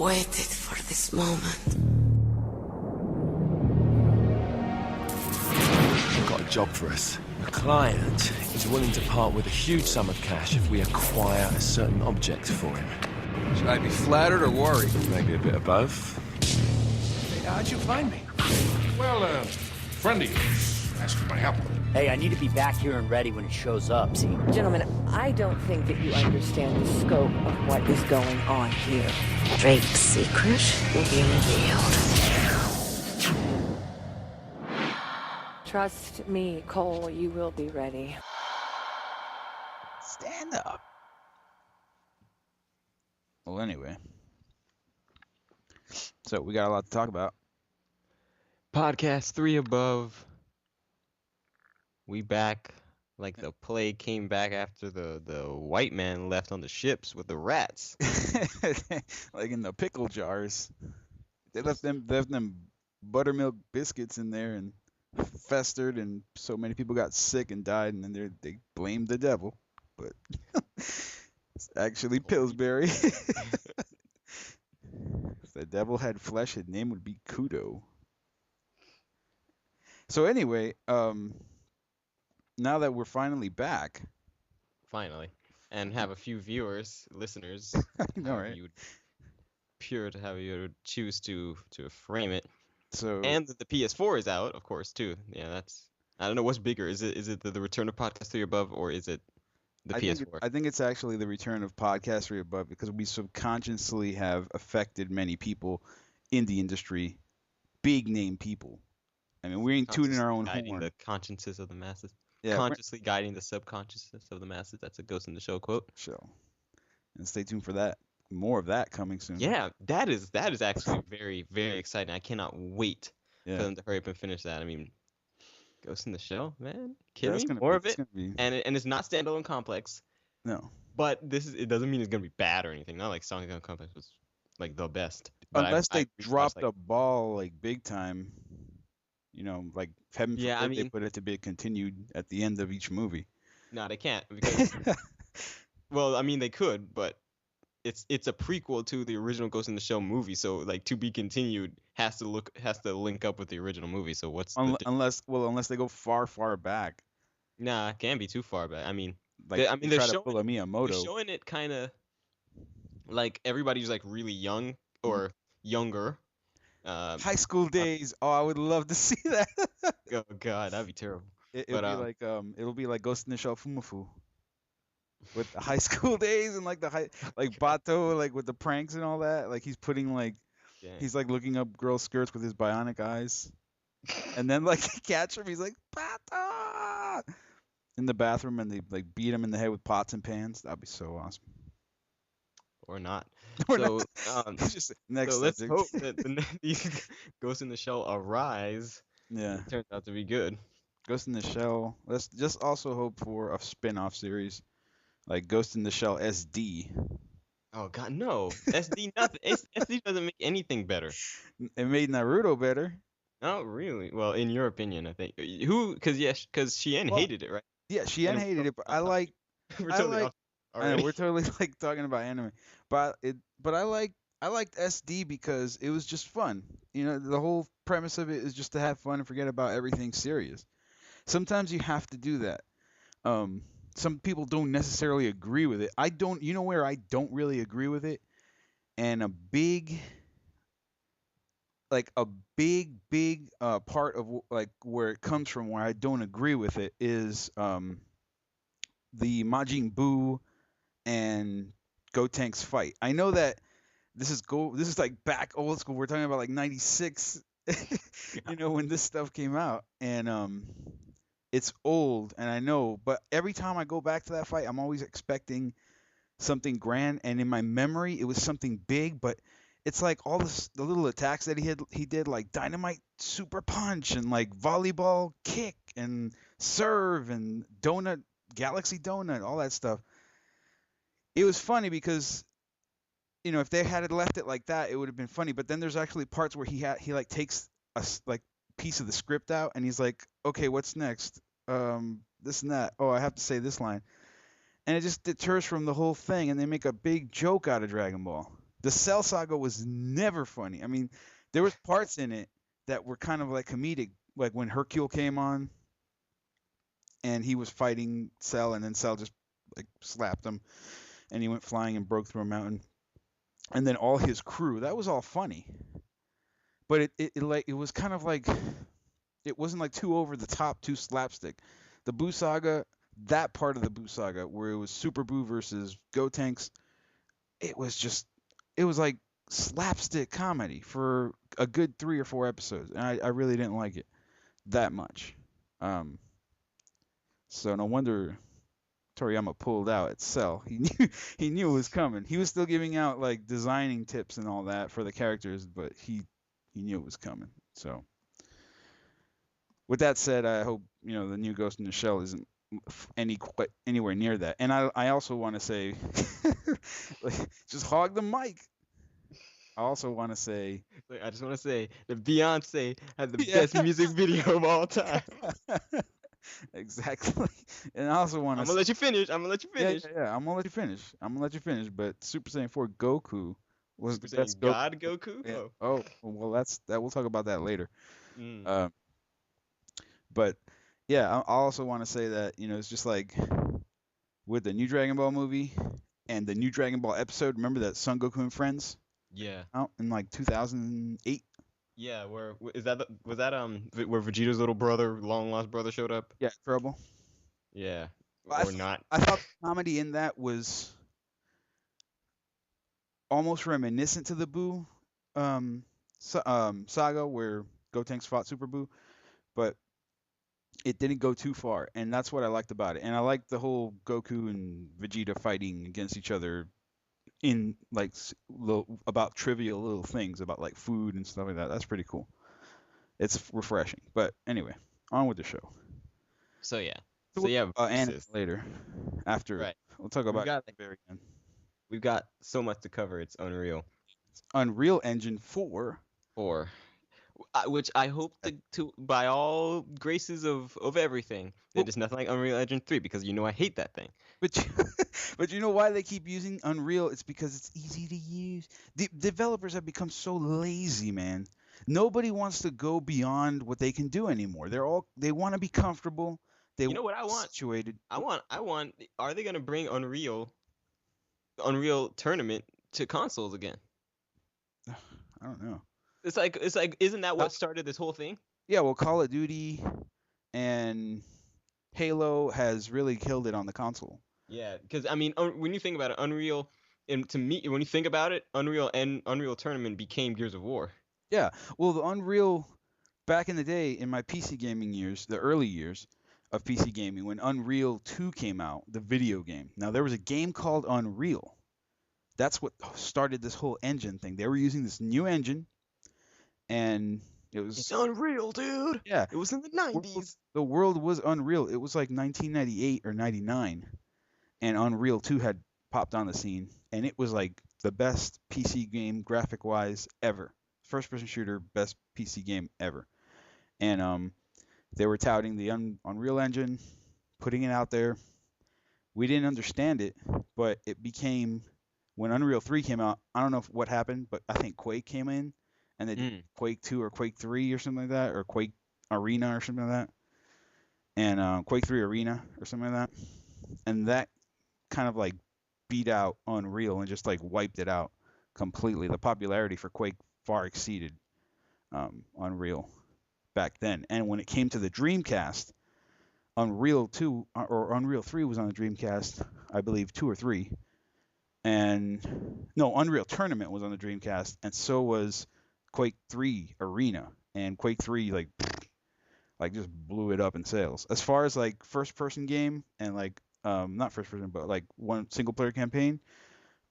waited for this moment. I've got a job for us. A client is willing to part with a huge sum of cash if we acquire a certain object for him. Should I be flattered or worried? Maybe a bit of both. Hey, how'd you find me? Well, friend of yours asked for my help. Hey, I need to be back here and ready when it shows up, see? Gentlemen, I don't think that you understand the scope of what is going on here. Drake's secret will be revealed. Trust me, Cole, you will be ready. Stand up. Well, anyway. So, we got a lot to talk about. Podcast 3 above. We back like the plague came back after the white man left on the ships with the rats. Like in the pickle jars. They left them buttermilk biscuits in there and festered, and so many people got sick and died, and then they blamed the devil. But it's actually Pillsbury. If the devil had flesh, his name would be Kudo. So anyway, now that we're finally back. Finally. And have a few viewers, listeners. I know, right? How you would choose to frame it. So, and the PS4 is out, of course, too. Yeah, that's... I don't know what's bigger. Is it the return of Podcast 3 above, or is it the PS4? I think it's actually the return of Podcast 3 above, because we subconsciously have affected many people in the industry, big name people. I mean, we ain't tooting our own horn. The consciences of the masses. Yeah, consciously guiding the subconsciousness of the masses. That's a Ghost in the Shell quote. So, and stay tuned for that. More of that coming soon. Yeah, that is actually very, very exciting. I cannot wait for them to hurry up and finish that. I mean, Ghost in the Shell, man, kidding me? More of it, and it's not standalone complex. No, but it doesn't mean it's gonna be bad or anything. Not like Standalone Complex was like the best. Unless they dropped a ball like big time. You know, like heaven forbid they put it to be continued at the end of each movie. No, they can't because. Well, I mean they could, but it's a prequel to the original Ghost in the Shell movie, so like to be continued has to link up with the original movie. So what's unless they go far back. Nah, it can't be too far back. I mean, they're showing it kind of like everybody's like really young or younger. High school days. Oh, I would love to see that. Oh God, that'd be terrible. It'll be like Ghost in the Shell Fumafu. With the high school days and like Bato, like with the pranks and all that, like he's putting he's like looking up girls' skirts with his bionic eyes, and then like catch him, he's like Bato in the bathroom, and they like beat him in the head with pots and pans. That'd be so awesome. Or not. Just next. So let's hope that these Ghost in the Shell Arise. Yeah, turns out to be good. Ghost in the Shell. Let's just also hope for a spin-off series. Like Ghost in the Shell SD. Oh God, no! SD nothing. SD doesn't make anything better. It made Naruto better. Oh really? Well, in your opinion, I think. Because Shien hated it, right? Yeah, Shien hated it, but I like. I know, we're totally like talking about anime, but I liked SD because it was just fun. You know, the whole premise of it is just to have fun and forget about everything serious. Sometimes you have to do that. Some people don't necessarily agree with it. I don't. You know where I don't really agree with it, and a big part of like where it comes from, where I don't agree with it, is the Majin Buu and Gotenks fight. I know that this is like back old school. We're talking about like 96, you know, when this stuff came out, and it's old, and I know, but every time I go back to that fight, I'm always expecting something grand, and in my memory, it was something big, but it's like all the little attacks that he did, like dynamite super punch and like volleyball kick and serve and galaxy donut, all that stuff. It was funny because, you know, if they had left it like that, it would have been funny. But then there's actually parts where he like takes a like piece of the script out, and he's like, okay, what's next? This and that. Oh, I have to say this line, and it just deters from the whole thing, and they make a big joke out of Dragon Ball. The Cell Saga was never funny. I mean, there was parts in it that were kind of like comedic, like when Hercule came on and he was fighting Cell, and then Cell just like slapped him, and he went flying and broke through a mountain, and then all his crew. That was all funny, but it was kind of like it wasn't like too over the top, too slapstick. The Boo Saga, that part of the Boo Saga where it was Super Boo versus Gotenks, it was like slapstick comedy for a good 3 or 4 episodes, and I really didn't like it that much. So no wonder Toriyama pulled out at Cell. He knew it was coming. He was still giving out like designing tips and all that for the characters, but he knew it was coming. So with that said, I hope the new Ghost in the Shell isn't anywhere near that. And I also want to say, like, just hog the mic. I also want to say, I just want to say that Beyonce had the best music video of all time. Exactly. And I also want to. I'm gonna let you finish. Yeah, I'm gonna let you finish. But Super Saiyan 4 Goku was Super the best Saiyan God Goku. Yeah. Oh. Oh, well, that. We'll talk about that later. Mm. But yeah, I also want to say that it's just like with the new Dragon Ball movie and the new Dragon Ball episode. Remember that Son Goku and Friends Yeah. out in like 2008? Yeah. Where was that where Vegeta's little brother, long lost brother, showed up? Yeah, Trouble. Yeah. Well, Or not? I thought the comedy in that was almost reminiscent to the Boo saga where Gotenks fought Super Boo, but it didn't go too far, and that's what I liked about it. And I liked the whole Goku and Vegeta fighting against each other in like about trivial little things about like food and stuff like that. That's pretty cool. It's refreshing. But anyway, on with the show. So yeah. And later, after Right. we'll talk about got, the very end. We've got so much to cover. It's unreal. Unreal Engine 4. Which I hope to by all graces of everything, that it's nothing like Unreal Engine 3, because I hate that thing. But you know why they keep using Unreal? It's because it's easy to use. The developers have become so lazy, man. Nobody wants to go beyond what they can do anymore. They want to be comfortable. They You know what I want? situated. I want. Are they gonna bring Unreal Tournament to consoles again? I don't know. It's like isn't that what started this whole thing? Yeah, well, Call of Duty and Halo has really killed it on the console. Yeah, because I mean, when you think about it, Unreal, and to me, when you think about it, Unreal and Unreal Tournament became Gears of War. Yeah, well, the Unreal back in the day, in my PC gaming years, the early years of PC gaming, when Unreal 2 came out, the video game. Now there was a game called Unreal. That's what started this whole engine thing. They were using this new engine, and it's unreal, dude. Yeah, it was in the 90s. The world was unreal. It was like 1998 or 99, and Unreal 2 had popped on the scene, and it was like the best PC game graphic-wise ever. First-person shooter, best PC game ever. And they were touting the Unreal Engine, putting it out there. We didn't understand it, but it became, when Unreal 3 came out, I don't know what happened, but I think Quake came in, and they did Quake 2 or Quake 3 or something like that, or Quake Arena or something like that, and Quake 3 Arena or something like that, and that kind of like beat out Unreal and just like wiped it out completely. The popularity for Quake far exceeded Unreal back then. And when it came to the Dreamcast, Unreal 2 or Unreal 3 was on the Dreamcast, I believe 2 or 3. And no, Unreal Tournament was on the Dreamcast, and so was Quake 3 Arena. And Quake 3 like just blew it up in sales. As far as like first person game and like not first person, but like one single player campaign,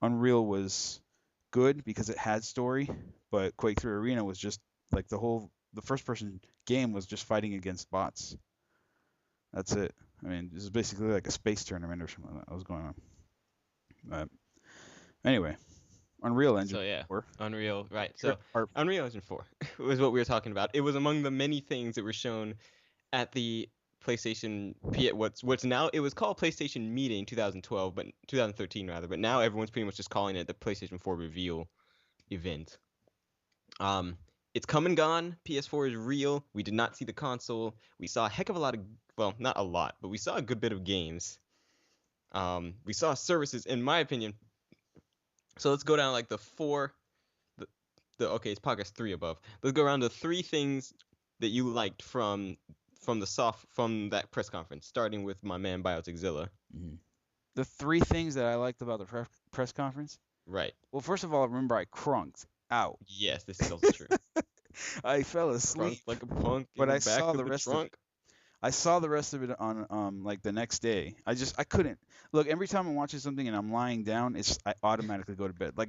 Unreal was good because it had story, but Quake 3 Arena was just like the first person game was just fighting against bots. That's it. I mean, this is basically like a space tournament or something like that was going on. But anyway, Unreal Engine 4. Unreal, right. So Unreal Engine 4 was what we were talking about. It was among the many things that were shown at the PlayStation what's now, it was called PlayStation Meeting 2012, but 2013 rather, but now everyone's pretty much just calling it the PlayStation 4 reveal. event. It's come and gone. PS4 is real. We did not see the console. We saw a heck of a lot of, well, not a lot, but we saw a good bit of games. We saw services, in my opinion. So let's go down like okay, it's podcast 3 above. Let's go around the 3 things that you liked from that press conference, starting with my man Biotechzilla. The 3 things that I liked about the press conference. Right. Well, first of all, remember I crunked out. Yes, this is also true. I fell asleep Crunk like a punk. but in I the back saw of the rest of trunk. I saw the rest of it on like the next day. I couldn't look. Every time I'm watching something and I'm lying down, I automatically go to bed. Like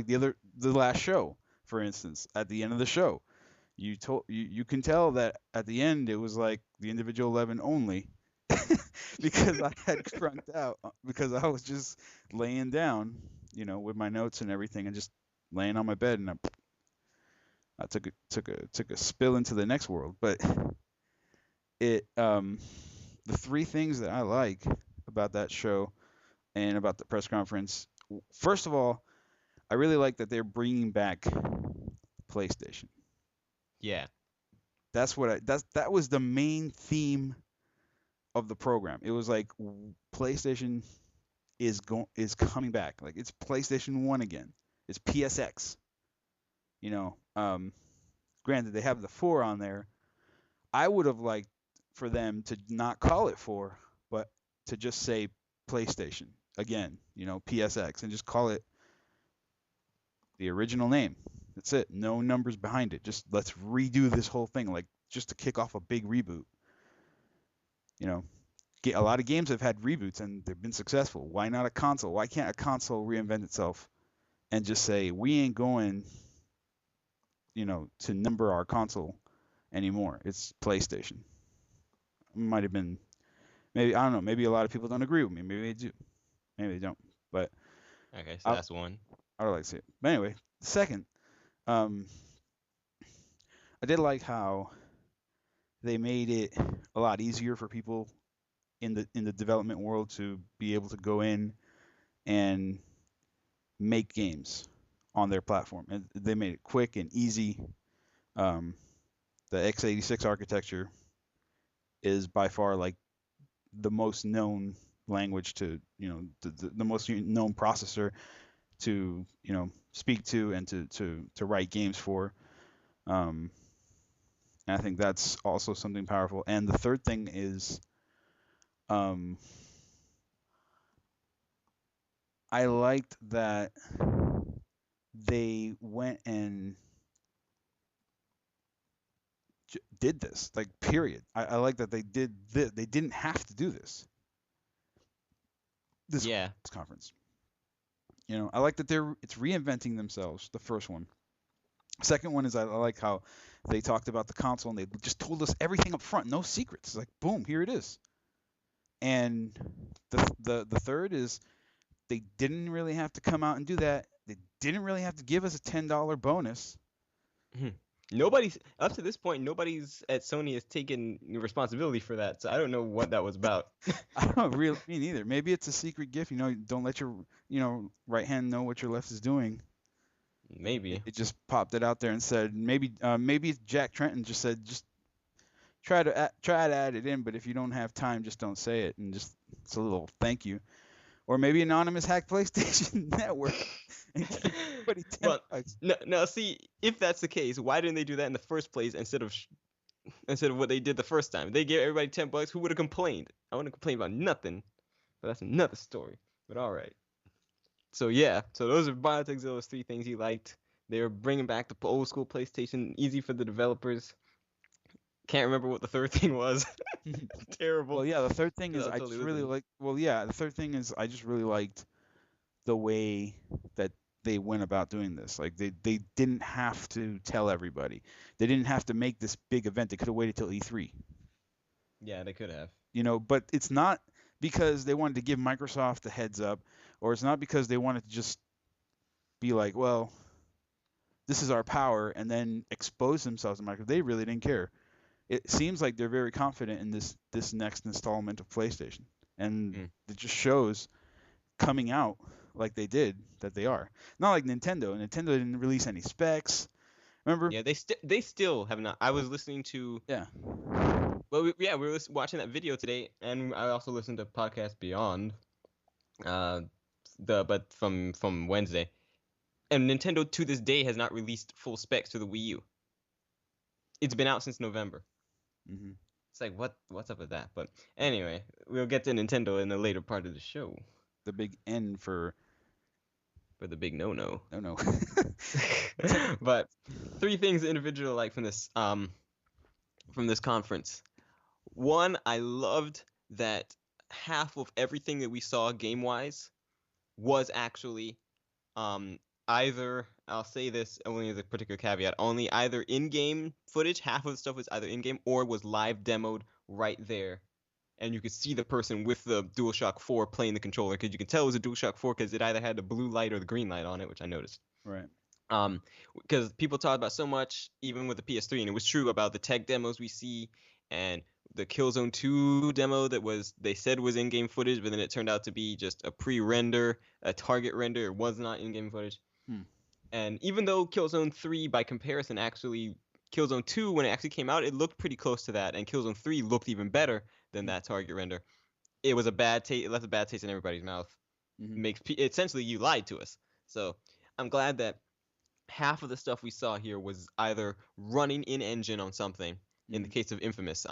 the last show, for instance, at the end of the show, you can tell that at the end it was like the individual 11 only, because I had crunked out because I was just laying down, with my notes and everything, and just laying on my bed, and I took a spill into the next world, but. The 3 things that I like about that show and about the press conference. First of all, I really like that they're bringing back PlayStation. Yeah. That was the main theme of the program. It was like PlayStation is coming back. Like it's PlayStation 1 again. It's PSX. Granted they have the 4 on there. I would have liked for them to not call it 4, but to just say PlayStation again, PSX, and just call it the original name. That's it. No numbers behind it. Just let's redo this whole thing, like just to kick off a big reboot. A lot of games have had reboots and they've been successful. Why not a console? Why can't a console reinvent itself and just say we ain't going, to number our console anymore? It's PlayStation. Might have been, maybe, I don't know, maybe a lot of people don't agree with me. Maybe they do. Maybe they don't. But Okay, so that's one. I would like to see it. But anyway, second, I did like how they made it a lot easier for people in the development world to be able to go in and make games on their platform. And they made it quick and easy. The x86 architecture is by far like the most known language to, the most known processor to, speak to and to write games for. And I think that's also something powerful. And the third thing is, I liked that they went and did this, like, period. I like that they did this. They didn't have to do this. This conference. I like that it's reinventing themselves, the first one. Second one is I like how they talked about the console and they just told us everything up front, no secrets. It's like, boom, here it is. And the third is they didn't really have to come out and do that. They didn't really have to give us a $10 bonus. Nobody's up to this point. Nobody's at Sony has taken responsibility for that, so I don't know what that was about. I don't really me neither. Maybe it's a secret gift. Don't let your right hand know what your left is doing. Maybe it just popped it out there and said maybe Jack Trenton just said just try to add it in, but if you don't have time, just don't say it, and just it's a little thank you. Or maybe Anonymous hacked PlayStation Network. Well, no. See, if that's the case, why didn't they do that in the first place instead of what they did the first time? They gave everybody $10. Who would have complained? I wouldn't complain about nothing. But that's another story. But all right. So yeah. So those are Biotechzilla's 3 things he liked. They were bringing back the old school PlayStation, easy for the developers. Can't remember what the third thing was. Terrible. Well, yeah, the third thing is I just really like. Well, yeah, the third thing is I just really liked the way that they went about doing this. Like they didn't have to tell everybody. They didn't have to make this big event. They could have waited till E3. Yeah, they could have. But it's not because they wanted to give Microsoft a heads up, or it's not because they wanted to just be like, well, this is our power, and then expose themselves to Microsoft. They really didn't care. It seems like they're very confident in this next installment of PlayStation, and it just shows coming out like they did that they are. Not like Nintendo. Nintendo didn't release any specs. Remember? Yeah, they still have not. I was listening to. Yeah. Well, we were watching that video today, and I also listened to Podcast Beyond. But from Wednesday, and Nintendo to this day has not released full specs to the Wii U. It's been out since November. Mm-hmm. It's like what's up with that? But anyway, we'll get to Nintendo in the later part of the show. The big N for the big no. no. But 3 things individually like from this conference. One, I loved that half of everything that we saw game-wise was actually either, I'll say this only as a particular caveat, only either in-game footage, half of the stuff was either in-game or was live demoed right there. And you could see the person with the DualShock 4 playing the controller, because you can tell it was a DualShock 4 because it either had the blue light or the green light on it, which I noticed. Right. Because people talk about so much, even with the PS3, and it was true about the tech demos we see, and the Killzone 2 demo they said was in-game footage, but then it turned out to be just a pre-render, a target render. It was not in-game footage. And even though Killzone 3, by comparison, actually, Killzone 2, when it actually came out, it looked pretty close to that, and Killzone 3 looked even better than that target render. It was a bad taste. It left a bad taste in everybody's mouth. Essentially, you lied to us. So I'm glad that half of the stuff we saw here was either running in-engine on something. In the case of Infamous,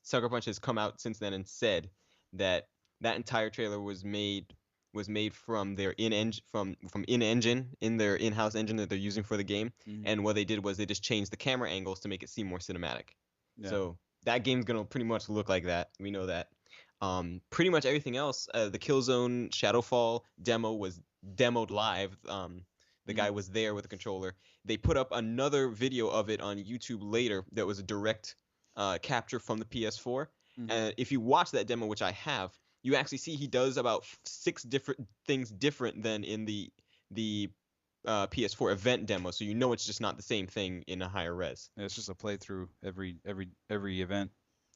Sucker Punch has come out since then and said that entire trailer was made from their in-engine in their in-house engine that they're using for the game. And what they did was they just changed the camera angles to make it seem more cinematic. Yeah. So that game's gonna pretty much look like that. We know that. Pretty much everything else, the Killzone Shadowfall demo was demoed live. The guy was there with the controller. They put up another video of it on YouTube later that was a direct capture from the PS4. And if you watch that demo, which I have, you actually see he does about 6 different things different than in the PS4 event demo. So you know it's just not the same thing in a higher res. Yeah, it's just a playthrough every event.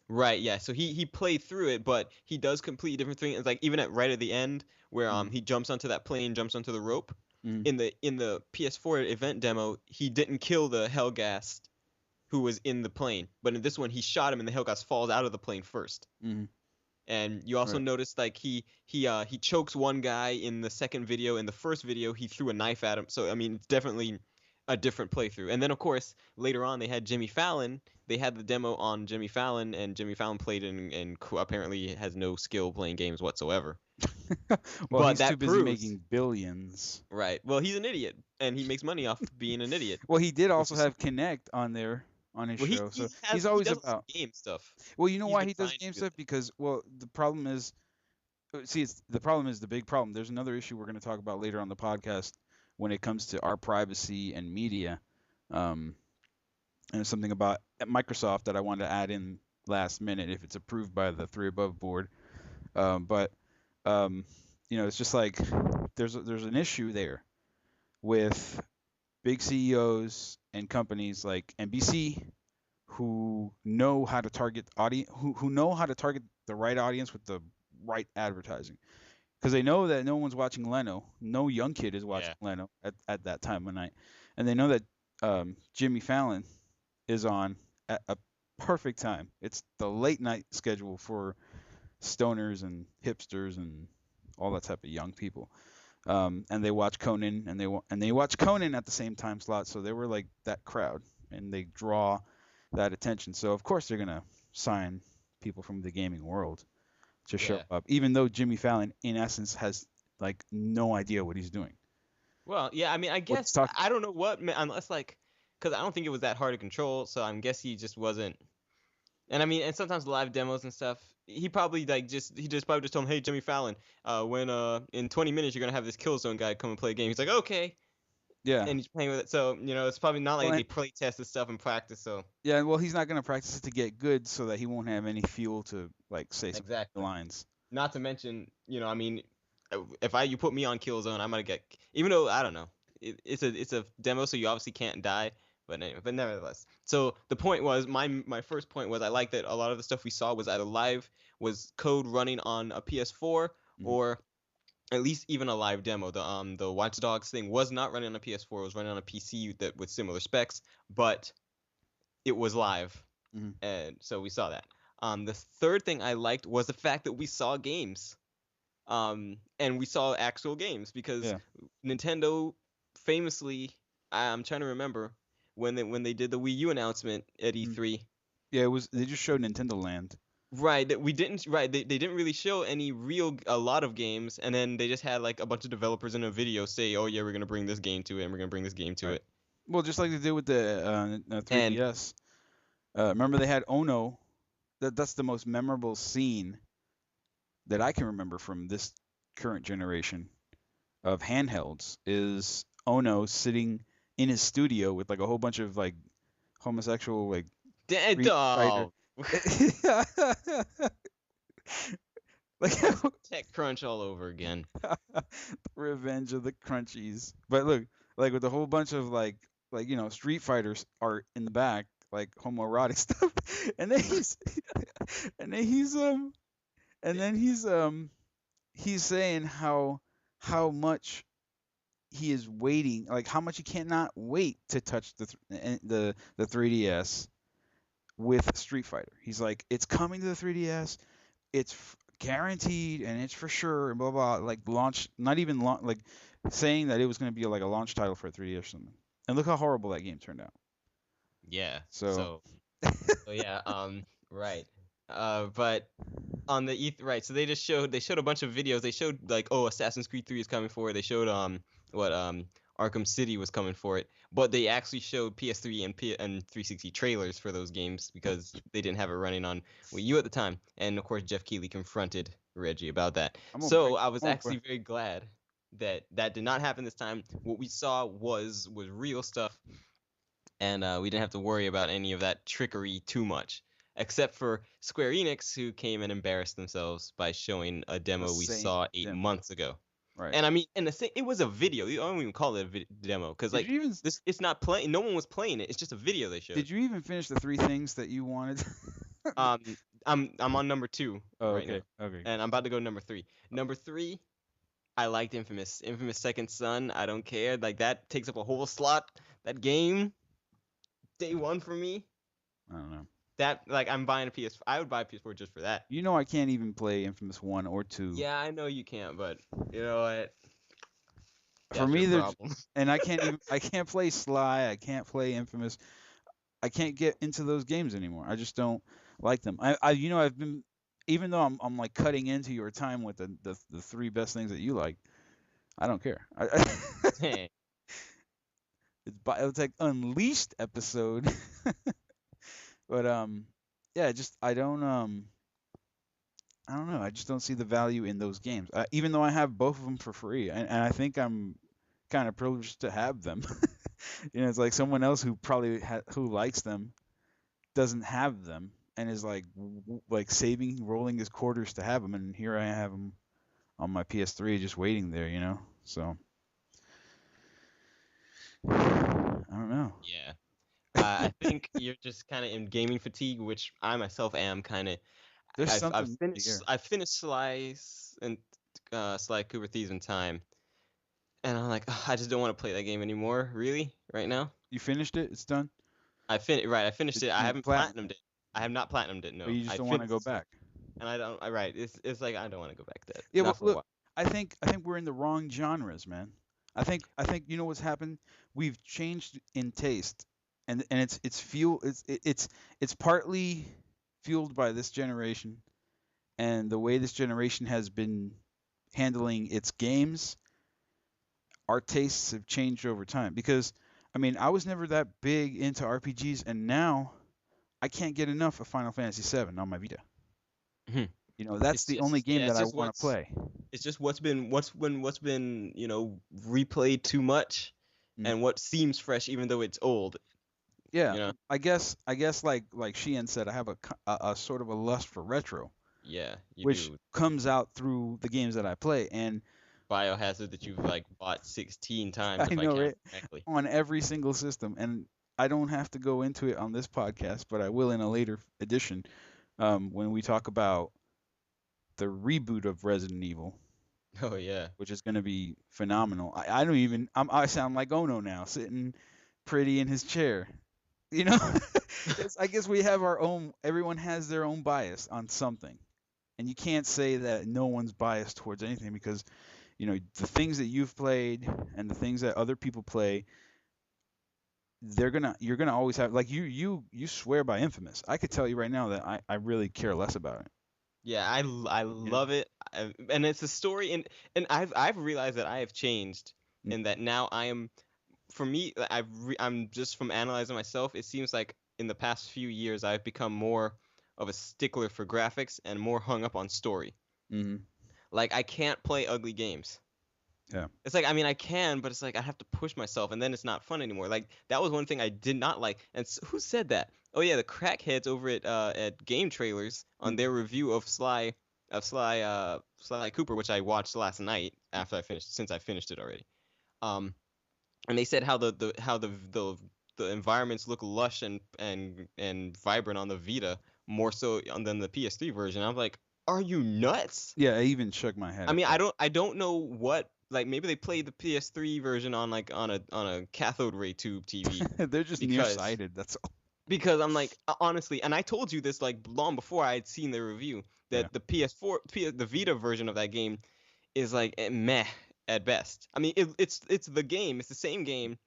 Right, yeah. So he played through it, but he does completely different things. It's like even right at the end where he jumps onto that plane, jumps onto the rope. In the PS4 event demo, he didn't kill the Hellghast who was in the plane, but in this one he shot him and the Hellghast falls out of the plane first. And you also noticed like he chokes one guy in the second video. In the first video, he threw a knife at him. So I mean, it's definitely a different playthrough. And then of course later on they had Jimmy Fallon. They had the demo on Jimmy Fallon, and Jimmy Fallon played and apparently has no skill playing games whatsoever. Well, he's too busy making billions. Right. Well, he's an idiot, and he makes money off being an idiot. Well, he did also have Kinect on his show, so he's always about game stuff. Well, you know why he does game stuff? Because the problem is, the big problem. There's another issue we're going to talk about later on the podcast when it comes to our privacy and media. And something about Microsoft that I wanted to add in last minute if it's approved by the 3 Above board. But it's just like there's an issue there with big CEOs and companies like NBC who know how to target who know how to target the right audience with the right advertising, because they know that no one's watching Leno, no young kid is watching Leno at that time of night, and they know that Jimmy Fallon is on at a perfect time. It's the late night schedule for stoners and hipsters and all that type of young people, and they watch Conan and they watch Conan at the same time slot, so they were like that crowd and they draw that attention. So of course they're gonna sign people from the gaming world to show up, even though Jimmy Fallon in essence has like no idea what he's doing. Well, yeah, I mean, I guess I don't know what, unless like, because I don't think it was that hard to control, so I guess he just wasn't. And I mean, and sometimes live demos and stuff, he probably probably just told him, hey, Jimmy Fallon, when in 20 minutes you're gonna have this Killzone guy come and play a game. He's like, okay. Yeah. And he's playing with it, so it's probably not like they play test this stuff and practice. So. Yeah, well, he's not gonna practice it to get good, so that he won't have any fuel to like say some lines. Not to mention, I mean, if you put me on Killzone, I'm gonna get, even though I don't know, it's a demo, so you obviously can't die. But anyway, but nevertheless. So the point was, my first point was, I like that a lot of the stuff we saw was either live, was code running on a PS4, or at least even a live demo. The Watch Dogs thing was not running on a PS4. It was running on a PC that with similar specs, but it was live, and so we saw that. The third thing I liked was the fact that we saw games, and we saw actual games because Nintendo famously, I'm trying to remember when they did the Wii U announcement at E3. Yeah, they just showed Nintendo Land. Right, that we didn't. Right, they didn't really show a lot of games, and then they just had like a bunch of developers in a video say, "Oh yeah, we're gonna bring this game to it, and we're gonna bring this game to it." Well, just like they did with the 3DS. Remember they had Ono. That's the most memorable scene that I can remember from this current generation of handhelds is Ono sitting in his studio with like a whole bunch of like homosexual like Street Fighter. Like Tech Crunch all over again. Revenge of the Crunchies. But look, like with a whole bunch of like Street Fighters art in the back, like homoerotic stuff, and then he's saying how much he is waiting, like how much he cannot wait to touch the 3DS with Street Fighter. He's like, it's coming to the 3DS, it's guaranteed, and it's for sure, and blah blah. Like launch, not even like saying that it was going to be like a launch title for a 3DS or something. And look how horrible that game turned out. Yeah. So yeah. Right. But on the right, so they showed a bunch of videos. They showed like, oh, Assassin's Creed 3 is coming for it. They showed Arkham City was coming for it, but they actually showed PS3 and 360 trailers for those games because they didn't have it running on Wii U at the time. And of course, Jeff Keighley confronted Reggie about that. So I was actually very glad that did not happen this time. What we saw was real stuff, and we didn't have to worry about any of that trickery too much. Except for Square Enix, who came and embarrassed themselves by showing a demo we saw 8 months ago. Right. And I mean, it was a video. You don't even call it a demo because like it's not playing. No one was playing it. It's just a video they showed. Did you even finish the 3 things that you wanted? I'm on number 2 right now. Okay. And I'm about to go to number 3. Number 3, I liked Infamous. Infamous Second Son. I don't care. Like that takes up a whole slot. That game, day one for me. I don't know. That like I'm buying a PS4. I would buy a PS4 just for that. You know I can't even play Infamous 1 or 2. Yeah, I know you can't, but you know what? For me, and I can't play Sly. I can't play Infamous. I can't get into those games anymore. I just don't like them. I've been, even though I'm like cutting into your time with the 3 best things that you like. I don't care. It's like Unleashed episode. But yeah, I don't know. I just don't see the value in those games. Even though I have both of them for free, and I think I'm kind of privileged to have them. It's like someone else who probably who likes them doesn't have them and is like rolling his quarters to have them, and here I have them on my PS3 just waiting there. So I don't know. Yeah. I think you're just kind of in gaming fatigue, which I myself am kind of. I finished Sly Cooper Thieves in Time, and I'm like, I just don't want to play that game anymore. Really, right now. You finished it? It's done. I finished it. I haven't platinumed it. I have not platinumed it. No. But you just don't want to go back. And I don't. Right. It's like I don't want to go back to that. Yeah. Well, look. I think we're in the wrong genres, man. I think you know what's happened. We've changed in taste. And it's partly fueled by this generation and the way this generation has been handling its games. Our tastes have changed over time because I mean I was never that big into RPGs, and now I can't get enough of Final Fantasy VII on my Vita. Mm-hmm. That's the only game that I want to play. It's just what's been replayed too much, and what seems fresh even though it's old. Yeah, I guess like Sheehan said, I have a sort of a lust for retro. Yeah, which comes out through the games that I play, and Biohazard that you've like bought 16 times. I know it on every single system, and I don't have to go into it on this podcast, but I will in a later edition when we talk about the reboot of Resident Evil, Oh yeah. which is going to be phenomenal. I don't even I sound like Ono now, sitting pretty in his chair. You know, I guess we have our own. Everyone has their own bias on something, and you can't say that no one's biased towards anything because the things that you've played and the things that other people play, you're gonna always have like you swear by Infamous. I could tell you right now that I really care less about it. Yeah, I love it, and it's a story, and I've realized that I have changed, Mm. and that now I am, for me, I'm just from analyzing myself. It seems like in the past few years I've become more of a stickler for graphics and more hung up on story. Mm-hmm. Like I can't play ugly games. Yeah. It's like, I mean, I can, but it's like I have to push myself, and then it's not fun anymore. Like that was one thing I did not like. And who said that? Oh yeah, the crackheads over at Game Trailers on their review of Sly Cooper, which I watched last night after since I finished it already. And they said how the environments look lush and vibrant on the Vita more so than the PS3 version. I'm like, are you nuts? Yeah, I even shook my head. I mean, I don't know what, like maybe they played the PS3 version on like on a cathode ray tube TV. They're just nearsighted. That's all. Because I'm like, honestly, and I told you this like long before I had seen the review that the PS4 the Vita version of that game is like meh at best. I mean, it's the game, it's the same game,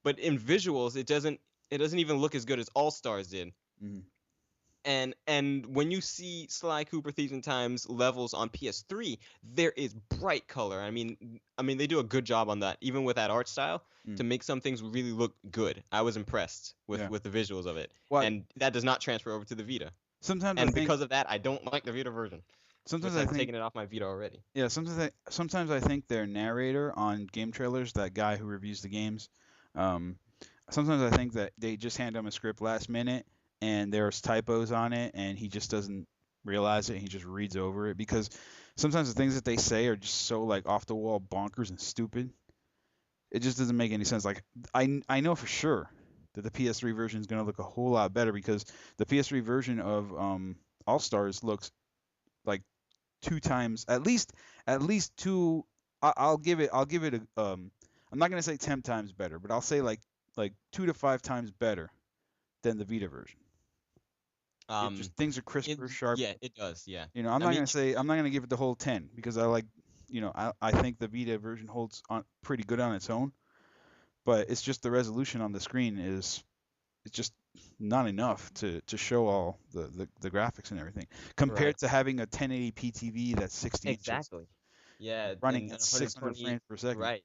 but in visuals it doesn't even look as good as All Stars did. Mm-hmm. And when you see Sly Cooper Thieves in Time's levels on PS3, there is bright color. I mean they do a good job on that, even with that art style, to make some things really look good. I was impressed with the visuals of it, and that does not transfer over to the Vita. Sometimes because of that, I don't like the Vita version. Sometimes I've taken it off my Vita already. Yeah, sometimes I think their narrator on game trailers, that guy who reviews the games, sometimes I think that they just hand him a script last minute and there's typos on it and he just doesn't realize it. He just reads over it because sometimes the things that they say are just so like off the wall bonkers and stupid. It just doesn't make any sense. Like I know for sure that the PS3 version is going to look a whole lot better because the PS3 version of All Stars looks like 2 times at least two. I'll give it a I'm not gonna say 10 times better, but I'll say like 2 to 5 times better than the Vita version. Things are crisper, sharp. Yeah, it does. Yeah. I'm not gonna give it the whole 10 because I like I think the Vita version holds on pretty good on its own, but it's just the resolution on the screen it's just not enough to show all the graphics and everything compared to having a 1080p TV that's 60 inches. Exactly. Yeah, running at 600 frames per second. Right.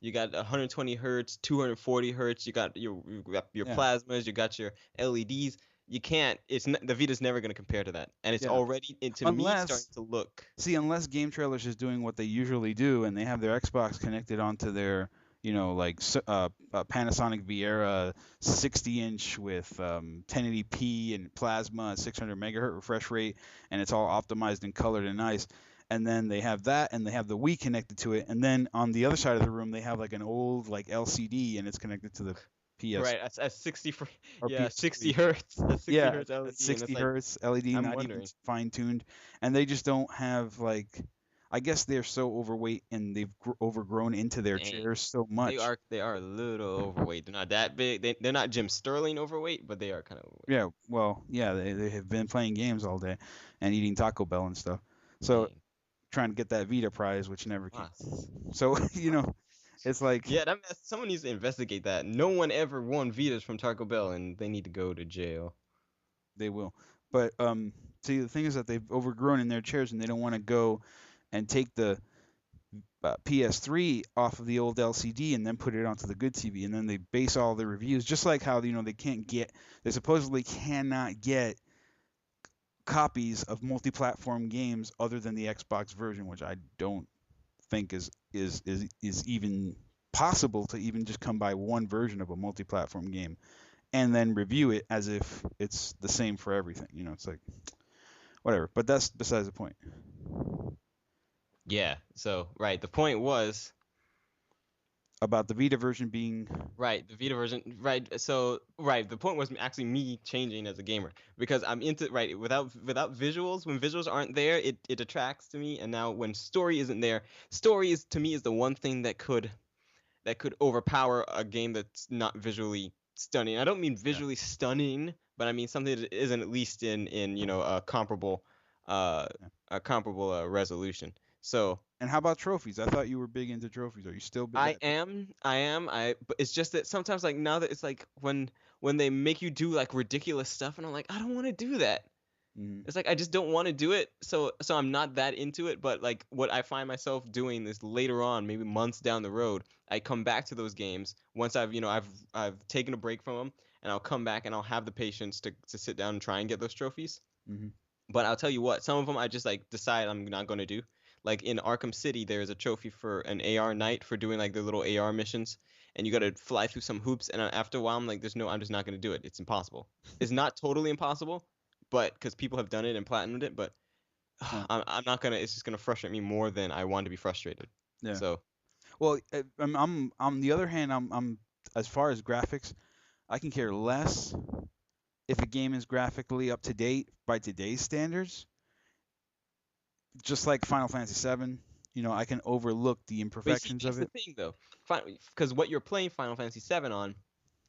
You got 120 hertz, 240 hertz. You got your plasmas. You got your LEDs. You can't. The Vita's never going to compare to that, and it's already me starting to look. See, unless Game Trailers is doing what they usually do, and they have their Xbox connected onto their Panasonic Viera 60-inch with 1080p and plasma, 600 megahertz refresh rate, and it's all optimized and colored and nice. And then they have that, and they have the Wii connected to it. And then on the other side of the room, they have like an old like LCD, and it's connected to the PS. Right, at 60 PS3. 60 hertz. 60 hertz LED. 60 hertz LED, not even fine tuned, and they just don't have like. I guess they're so overweight and they've overgrown into their chairs so much. They are a little overweight. They're not that big. They're not Jim Sterling overweight, but they are kind of overweight. Yeah, well, yeah, they have been playing games all day and eating Taco Bell and stuff. So trying to get that Vita prize, which never came. So it's like someone needs to investigate that. No one ever won Vitas from Taco Bell, and they need to go to jail. They will, but see, the thing is that they've overgrown in their chairs and they don't want to go and take the PS3 off of the old LCD and then put it onto the good TV, and then they base all the reviews just like how they supposedly cannot get copies of multi-platform games other than the Xbox version, which I don't think is even possible to even just come by one version of a multi-platform game and then review it as if it's the same for everything. It's like whatever. But that's besides the point. Yeah. So right, the point was. about the Vita version being Right, the Vita version. Right, so the point was actually me changing as a gamer because I'm into without visuals. When visuals aren't there, it detracts to me. And now when story isn't there, story is to me is the one thing that could overpower a game that's not visually stunning. I don't mean visually stunning, but I mean something that isn't at least in a comparable uh resolution. So And how about trophies? I thought you were big into trophies. Are you still big? but it's just that sometimes like now that it's like when they make you do like ridiculous stuff and I'm like I don't want to do that. Mhm. It's like I just don't want to do it. So I'm not that into it, but like what I find myself doing is later on, maybe months down the road, I come back to those games once I've taken a break from them and I'll come back and I'll have the patience to sit down and try and get those trophies. Mhm. But I'll tell you what, some of them I just like decide I'm not going to do. Like in Arkham City, there is a trophy for an AR knight for doing like the little AR missions, and you got to fly through some hoops. And after a while, I'm like, I'm just not going to do it. It's impossible. It's not totally impossible, but because people have done it and platinumed it, but I'm not gonna. It's just gonna frustrate me more than I want to be frustrated. Yeah. So Well, I'm on the other hand, I'm as far as graphics, I can care less if a game is graphically up to date by today's standards. Just like Final Fantasy VII, I can overlook the but see, imperfections that's of the it. thing though, because what you're playing Final Fantasy VII on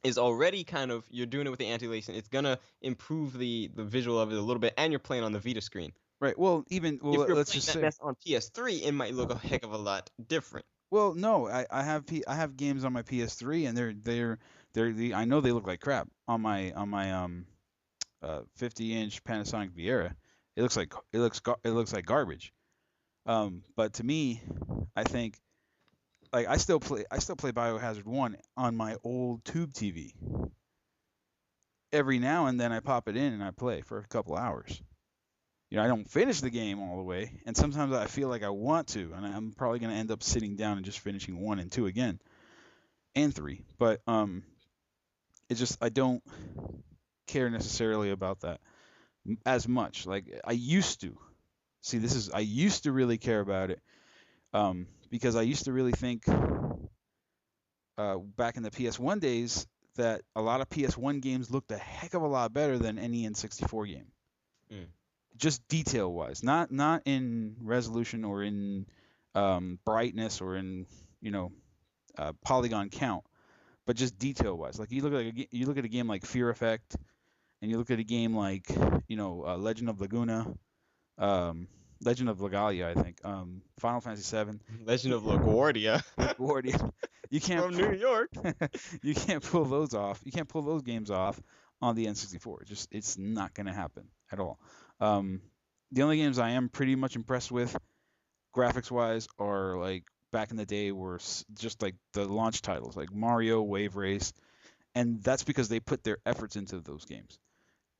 is already kind of you're doing it with the anti-aliasing. It's gonna improve the visual of it a little bit, and you're playing on the Vita screen. Right. Well, If you're let's playing just that say. mess on PS3, it might look a heck of a lot different. Well, no, I have games on my PS3 and I know they look like crap on my 50-inch Panasonic Viera. It looks like garbage. But to me, I think like I still play Biohazard 1 on my old tube TV. Every now and then I pop it in and I play for a couple hours. I don't finish the game all the way, and sometimes I feel like I want to, and I'm probably going to end up sitting down and just finishing 1 and 2 again, and 3. But it's just I don't care necessarily about that as much. Like I used to. See, I used to really care about it, because I used to really think back in the PS1 days that a lot of PS1 games looked a heck of a lot better than any N64 game. Mm. Just detail wise, not in resolution or in brightness or in polygon count, but just detail wise. Like you look at a game like Fear Effect, and you look at a game like Legend of Laguna, Legend of Legalia, I think, Final Fantasy VII. Legend of LaGuardia. LaGuardia. You can't From New York. you can't pull those off. You can't pull those games off on the N64. It's not gonna happen at all. The only games I am pretty much impressed with, graphics wise, are like back in the day were just like the launch titles, like Mario, Wave Race, and that's because they put their efforts into those games.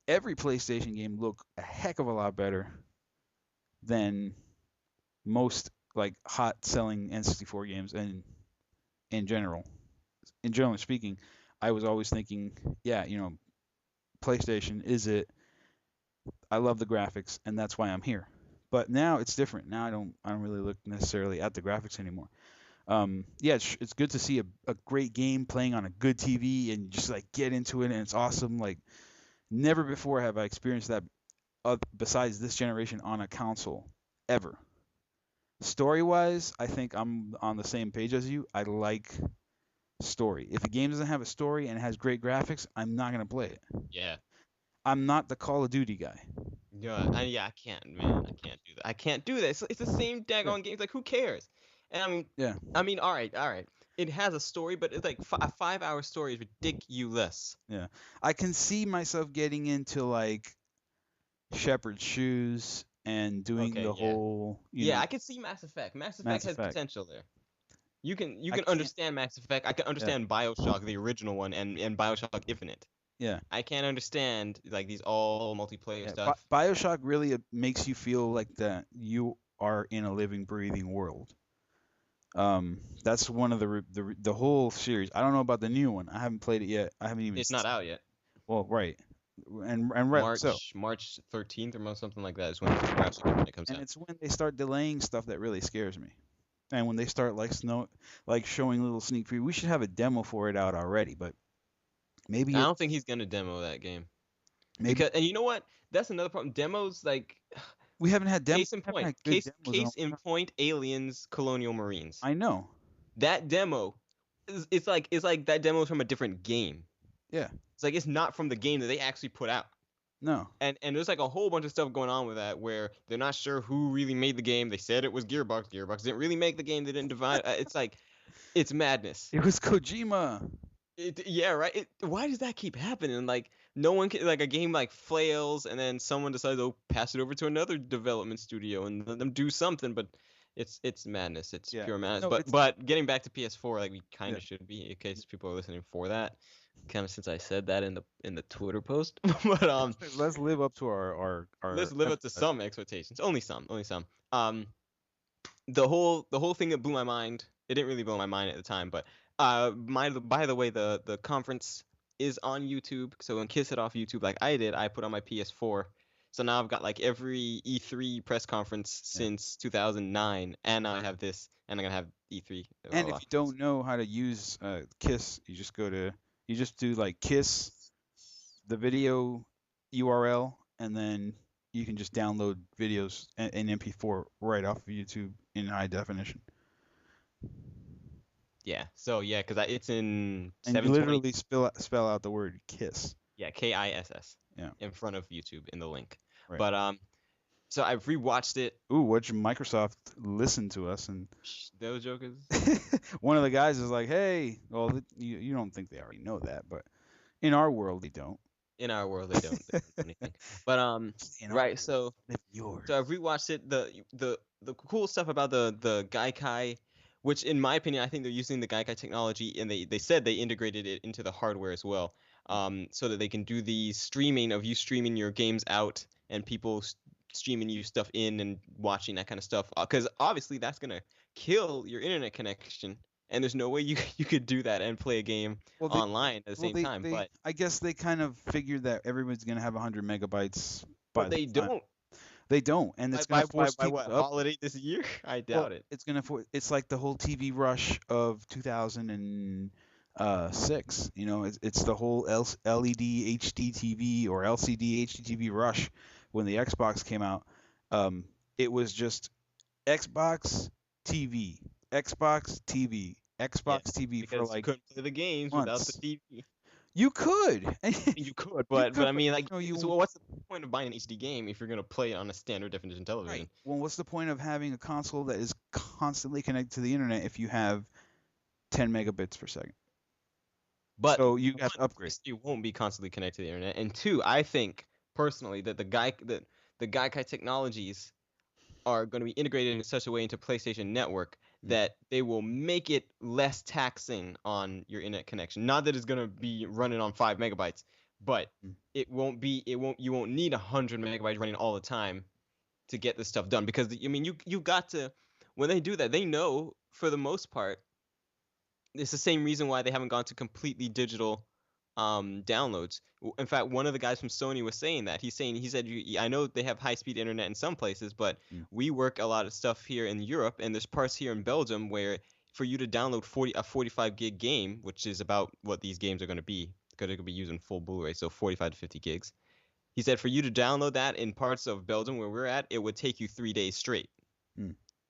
Every PlayStation game looked a heck of a lot better than most like hot selling N64 games, and in generally speaking, I was always thinking, yeah, PlayStation is it. I love the graphics, and that's why I'm here. But now it's different. Now I don't really look necessarily at the graphics anymore. Yeah, it's good to see a great game playing on a good TV and just like get into it, and it's awesome. Like never before have I experienced that besides this generation on a console ever. Story-wise, I think I'm on the same page as you. I like story. If a game doesn't have a story and it has great graphics, I'm not gonna play it. Yeah. I'm not the Call of Duty guy. Yeah, I can't, man. I can't do that. I can't do that. It's the same daggone games. Like, who cares? And Yeah. all right. It has a story, but it's like a 5-hour story is ridiculous. Yeah. I can see myself getting into like Shepherd's Shoes and doing Okay, the yeah. whole. I can see Mass Effect. Mass Effect has Effect. potential there. You can can't- understand Mass Effect. I can understand BioShock, the original one, and BioShock Infinite. Yeah. I can't understand like these all multiplayer Yeah, stuff. Bioshock really makes you feel like that you are in a living, breathing world. That's one of the whole series. I don't know about the new one. I haven't played it yet. I haven't even. It's not out yet. Well, right, and right. March 13th or something like that is when it comes And out. it's when they start delaying stuff that really scares me. And when they start like showing little sneak preview, we should have a demo for it out already. But maybe I don't think he's gonna demo that game. And you know what? That's another problem. Demos, like, we haven't had demos. Case in point. Case in point. Aliens, Colonial Marines. I know. That demo, it's like that demo is from a different game. Yeah. It's like it's not from the game that they actually put out. No. And there's like a whole bunch of stuff going on with that where they're not sure who really made the game. They said it was Gearbox. Gearbox didn't really make the game. They didn't divide. It's like, it's madness. It was Kojima. Yeah, right. Why does that keep happening? Like, no one can, like, a game like flails and then someone decides to pass it over to another development studio and let them do something, but it's madness. It's pure madness. No, but getting back to PS4, like, we kind of should be, in case people are listening for that. Kind of since I said that in the Twitter post. But let's live up to our let's live up to some expectations. Only some. The whole thing that blew my mind. It didn't really blow my mind at the time, but by the way, the conference is on YouTube. So when Kiss it off YouTube like I did, I put on my PS4. So now I've got like every E3 press conference since 2009, and I have this, and I'm gonna have E3. And if you don't know how to use Kiss, you just do like Kiss, the video URL, and then you can just download videos in MP4 right off of YouTube in high definition. Yeah. So yeah, because it's in. And you literally spell out the word Kiss. Yeah, KISS. Yeah. In front of YouTube in the link. Right. But so I've rewatched it. Ooh, watch Microsoft listen to us and. Those jokers. One of the guys is like, "Hey, well, you don't think they already know that, but in our world, they don't." In our world, they don't do anything. But right. So I've rewatched it. The cool stuff about the Gaikai, which in my opinion, I think they're using the Gaikai technology, and they said they integrated it into the hardware as well, so that they can do the streaming of you streaming your games out and people streaming you stuff in and watching that kind of stuff. Because obviously that's gonna kill your internet connection, and there's no way you could do that and play a game online at the same time. But I guess they kind of figured that everyone's gonna have 100 megabytes. But they don't. They don't, and it's gonna force people what, up. holiday this year? I doubt it. It's gonna it's like the whole TV rush of 2006. You know, it's the whole LED HD TV or LCD HD TV rush when the Xbox came out. It was just Xbox TV, Xbox TV, Xbox TV for like you couldn't play the games months. without the TV. You could. You could, but I mean, like, so what's the point of buying an HD game if you're gonna play it on a standard definition television? Right. Well, what's the point of having a console that is constantly connected to the internet if you have 10 megabits per second? But so you have to upgrade. You won't be constantly connected to the internet. And two, I think personally that the Gaikai technologies are going to be integrated in such a way into PlayStation Network that they will make it less taxing on your internet connection. Not that it's going to be running on 5 megabytes, but you won't need 100 megabytes running all the time to get this stuff done. Because I mean, you've got to, when they do that, they know for the most part, it's the same reason why they haven't gone to completely digital downloads. In fact, one of the guys from Sony was saying that. He said, I know they have high-speed internet in some places, but we work a lot of stuff here in Europe, and there's parts here in Belgium where for you to download a 45 gig game, which is about what these games are going to be, because they're going to be using full Blu-ray, so 45 to 50 gigs. He said for you to download that in parts of Belgium where we're at, it would take you 3 days straight.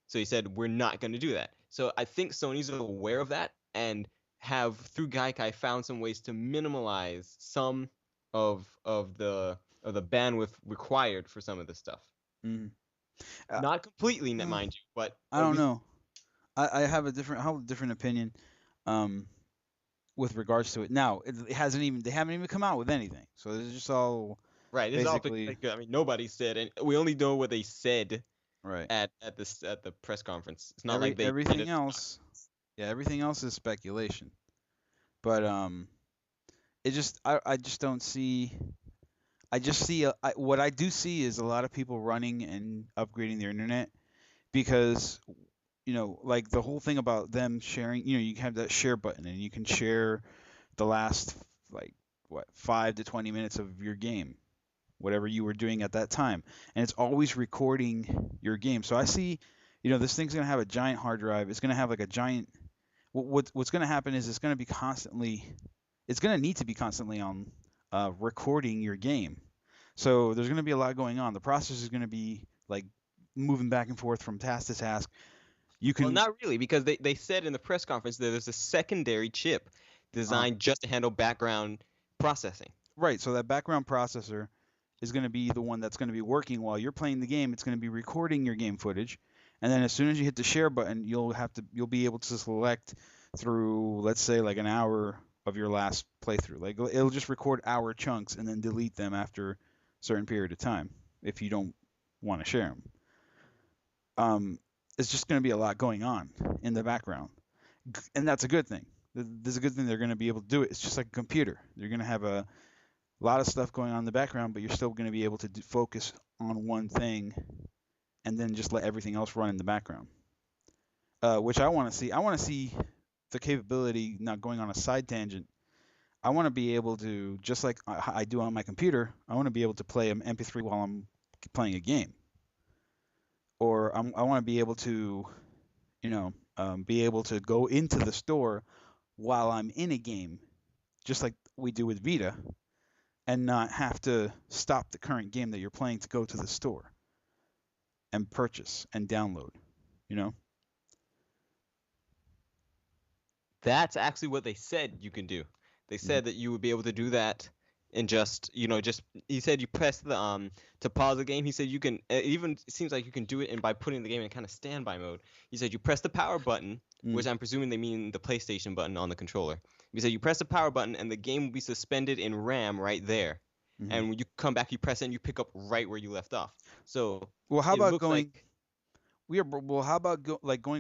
So he said, we're not going to do that. So I think Sony's aware of that and have, through Gaikai, found some ways to minimize some of the bandwidth required for some of this stuff. Not completely, mind you, but I don't know. I have a different opinion with regards to it. Now, they haven't even come out with anything, so it's just all right. This basically, is all, I mean, nobody said, and we only know what they said. Right. At the press conference, it's not like they everything else. Yeah, everything else is speculation. But I just don't see. I just see what I do see is a lot of people running and upgrading their internet because, you know, like the whole thing about them sharing. You know, you have that share button and you can share the last 5 to 20 minutes of your game, whatever you were doing at that time, and it's always recording your game. So I see This thing's gonna have a giant hard drive. It's gonna have like a giant. What's gonna happen is it's gonna be constantly. It's gonna need to be constantly on recording your game. So there's gonna be a lot going on. The processor is gonna be like moving back and forth from task to task. You can. Well, not really, because they said in the press conference that there's a secondary chip designed just to handle background processing. Right. So that background processor is going to be the one that's going to be working while you're playing the game. It's going to be recording your game footage, and then as soon as you hit the share button, you'll be able to select through, let's say, like an hour of your last playthrough. Like it'll just record hour chunks and then delete them after a certain period of time if you don't want to share them. It's just going to be a lot going on in the background, and that's a good thing. There's a good thing they're going to be able to do it. It's just like a computer. You're going to have a lot of stuff going on in the background, but you're still going to be able to focus on one thing and then just let everything else run in the background, which I want to see. I want to see the capability, not going on a side tangent. I want to be able to, just like I do on my computer, I want to be able to play an MP3 while I'm playing a game. Or I want to be able to, be able to go into the store while I'm in a game, just like we do with Vita, and not have to stop the current game that you're playing to go to the store and purchase and download, That's actually what they said you can do. They said that you would be able to do that and just he said you press the to pause the game. He said you can, it even seems like you can do it and by putting the game in kind of standby mode. He said you press the power button, which I'm presuming they mean the PlayStation button on the controller. He said you press the power button and the game will be suspended in RAM right there. And when you come back, you press it and you pick up right where you left off. So how about going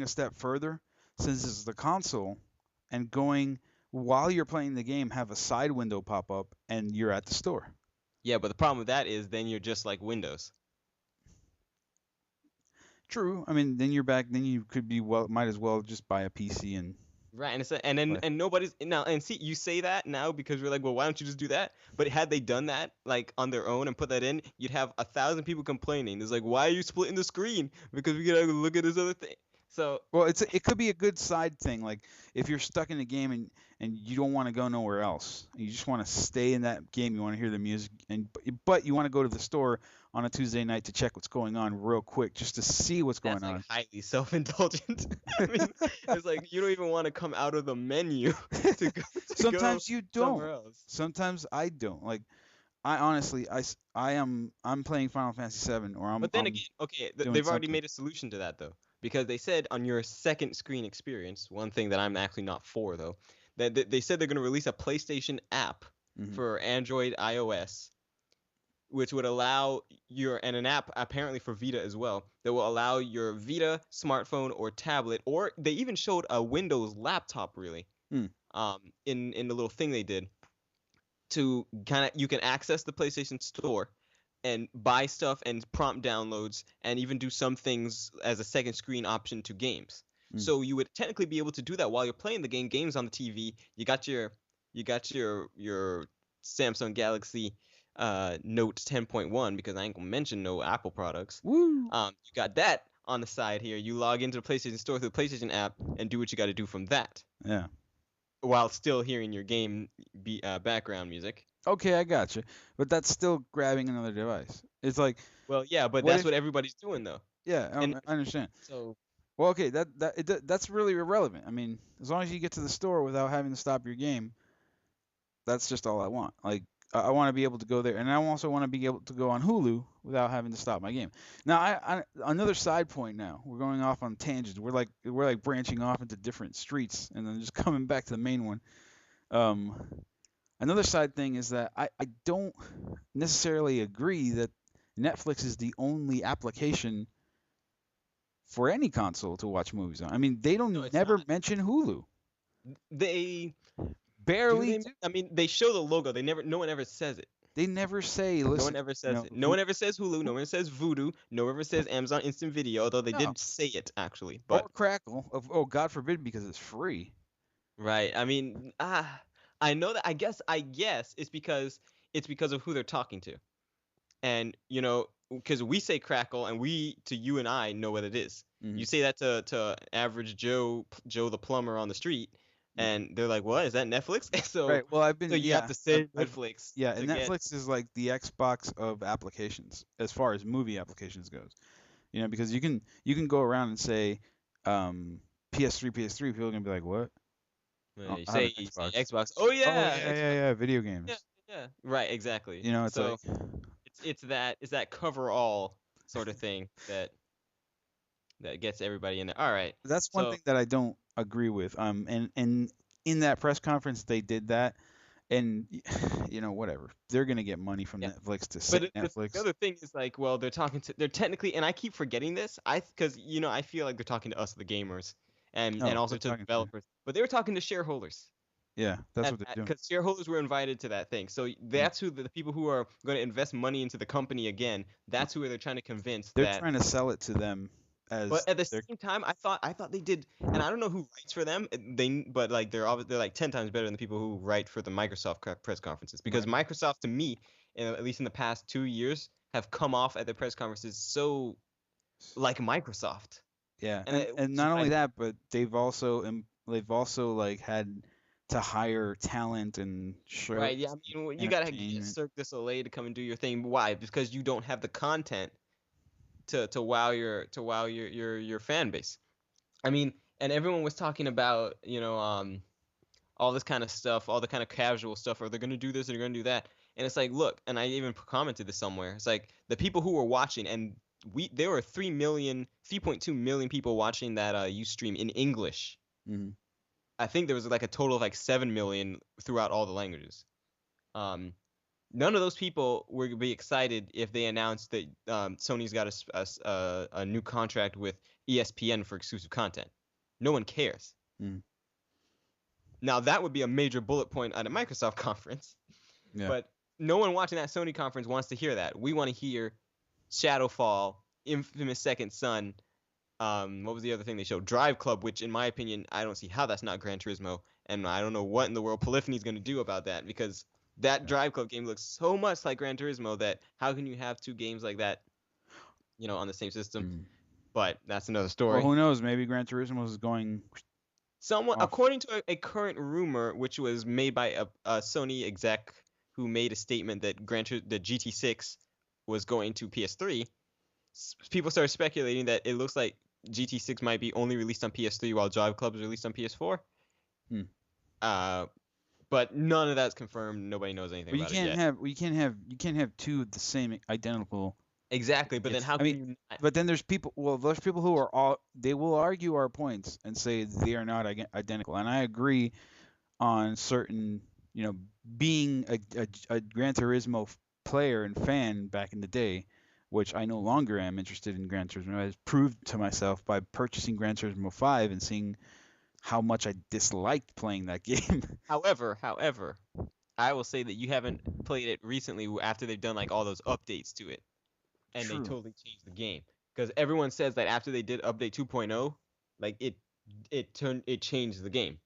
a step further, since it's the console, and going while you're playing the game, have a side window pop up and you're at the store. Yeah, but the problem with that is then you're just like Windows. True. I mean, then you're back. Then you could be might as well just buy a PC and. Right, and nobody's now, and see, you say that now because you're like, well, why don't you just do that? But had they done that like on their own and put that in, you'd have 1,000 people complaining. It's like, why are you splitting the screen? Because we gotta look at this other thing. So it could be a good side thing, like if you're stuck in a game and you don't want to go nowhere else, you just want to stay in that game, you want to hear the music, but you want to go to the store on a Tuesday night to check what's going on real quick, just to see what's going on. That's highly self-indulgent. I mean, it's like you don't even want to come out of the menu to go. Sometimes you don't. Somewhere else. Sometimes I don't. Like I honestly, I'm playing Final Fantasy VII, or I'm. But then again, okay, they've already made a solution to that though. Because they said on your second screen experience, one thing that I'm actually not for though, that they said they're going to release a PlayStation app for Android, iOS, which would allow and an app apparently for Vita as well, that will allow your Vita, smartphone, or tablet, or they even showed a Windows laptop really, in the little thing they did, to you can access the PlayStation Store and buy stuff and prompt downloads and even do some things as a second screen option to games. So you would technically be able to do that while you're playing the game. Games on the TV. You got your Samsung Galaxy Note 10.1, because I ain't gonna mention no Apple products. Woo! You got that on the side here. You log into the PlayStation Store through the PlayStation app and do what you got to do from that. Yeah. While still hearing your game background music. Okay, I got you, but that's still grabbing another device. It's like. Well, yeah, but that's what everybody's doing though. Yeah, I understand. So. Well, okay, that's really irrelevant. I mean, as long as you get to the store without having to stop your game, that's just all I want. Like, I want to be able to go there, and I also want to be able to go on Hulu without having to stop my game. Now, I another side point. Now we're going off on tangents. We're like branching off into different streets, and then just coming back to the main one. Another side thing is that I don't necessarily agree that Netflix is the only application for any console to watch movies on. I mean, they never mention Hulu. They barely. I mean, they show the logo. No one ever says it. They never say. Listen, no one ever says it. No one ever says Hulu. No one says Vudu. No one ever says Amazon Instant Video. Although they did say it actually. But or Crackle. Oh, God forbid, because it's free. Right. I mean, I know that. I guess it's because of who they're talking to, and because we say crackle, and to you and I know what it is. Mhm. You say that to average Joe the plumber on the street, and they're like, "What is that, Netflix?" So Right. Well, I've been so you have to say Netflix. yeah, to and get- Netflix is like the Xbox of applications as far as movie applications goes. Because you can go around and say PS3, people are gonna be like, what? When Oh, you I have an say Xbox. Xbox. Oh yeah, yeah, Xbox. yeah, video games. Yeah, yeah. Right, exactly. It's So like it's that cover all sort of thing that gets everybody in there. All right. that's one So thing that I don't agree with. And in that press conference they did that, and whatever. They're gonna get money from yeah. Netflix to say But Netflix. the other thing is like, well, they're technically, and I keep forgetting this, because I feel like they're talking to us, the gamers, and No, also they're to the talking to- developers, but they were talking to shareholders, Yeah, that's what they're doing. because shareholders were invited to that thing. So that's who the people who are going to invest money into the company again. That's who they're trying to convince They're that. trying to sell it to them as But at the their- same time, I thought they did, and I don't know who writes for them. But like they're like 10 times better than the people who write for the Microsoft press conferences, because Microsoft, to me, at least in the past 2 years, have come off at the press conferences so like Microsoft. Yeah, And and not only that, but they've also like had to hire talent and show. Right? Yeah, I mean, you gotta get entertainment. Cirque du Soleil to come and do your thing. Why? Because you don't have the content to wow your fan base. I mean, and everyone was talking about all this kind of stuff, all the kind of casual stuff. Are they gonna do this? Or they're gonna do that? And it's like, look, and I even commented this somewhere. It's like the people who were watching, and there were 3.2 million people watching that Ustream in English. Mhm. I think there was like a total of like 7 million throughout all the languages. None of those people would be excited if they announced that Sony's got a new contract with ESPN for exclusive content. No one cares. Mm. Now that would be a major bullet point at a Microsoft conference. Yeah. But no one watching that Sony conference wants to hear that. We want to hear Shadowfall, Infamous Second Son. What was the other thing they showed? Drive Club, which in my opinion, I don't see how that's not Gran Turismo, and I don't know what in the world Polyphony's going to do about that, because that Drive Club game looks so much like Gran Turismo that how can you have two games like that, on the same system? But that's another story. Well, who knows? Maybe Gran Turismo is going. Someone, off. according to a current rumor, which was made by a Sony exec who made a statement that the GT6 was going to PS3, people started speculating that it looks like GT6 might be only released on PS3 while Drive Club is released on PS4. But none of that's confirmed. Nobody knows anything about it yet. You can't have two of the same identical. Exactly, but then how can you not? But then there's people. Well, there's people who are they will argue our points and say they are not identical, and I agree on certain. Being a Gran Turismo player and fan back in the day, which I no longer am interested in Gran Turismo. I proved to myself by purchasing Gran Turismo 5 and seeing how much I disliked playing that game. However, I will say that you haven't played it recently after they've done like all those updates to it, and True. they totally changed the game. Because everyone says that after they did update 2.0, like it changed the game.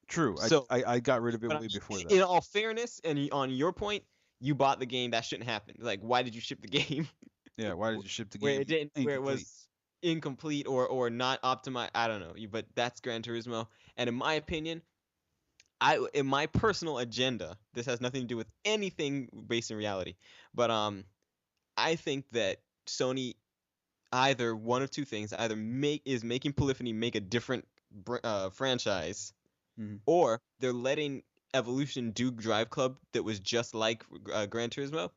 True. So, I got rid of it But way before that. in all fairness, and on your point, you bought the game. That shouldn't happen. Like, why did you ship the game Yeah. Why did you ship the game? where it didn't, where it incomplete? was incomplete or not optimized? I don't know. But that's Gran Turismo, and in my opinion, in my personal agenda, this has nothing to do with anything based in reality. But I think that Sony, either one of two things, either is making Polyphony make a different franchise, or they're letting Evolution do Drive Club that was just like Gran Turismo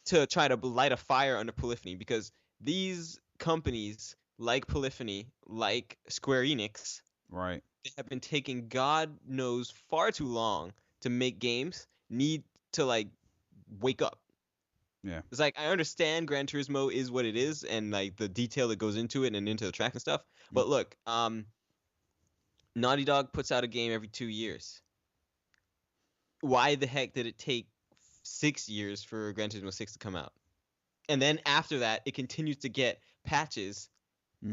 to try to light a fire under Polyphony, because these companies like Polyphony, like Square Enix, Right. they have been taking God knows far too long to make games, need to like wake up. Yeah. It's like, I understand Gran Turismo is what it is and like the detail that goes into it and into the track and stuff. But look, Naughty Dog puts out a game every 2 years. Why the heck did it take 6 years for Gran Turismo 6 to come out? And then after that, it continues to get patches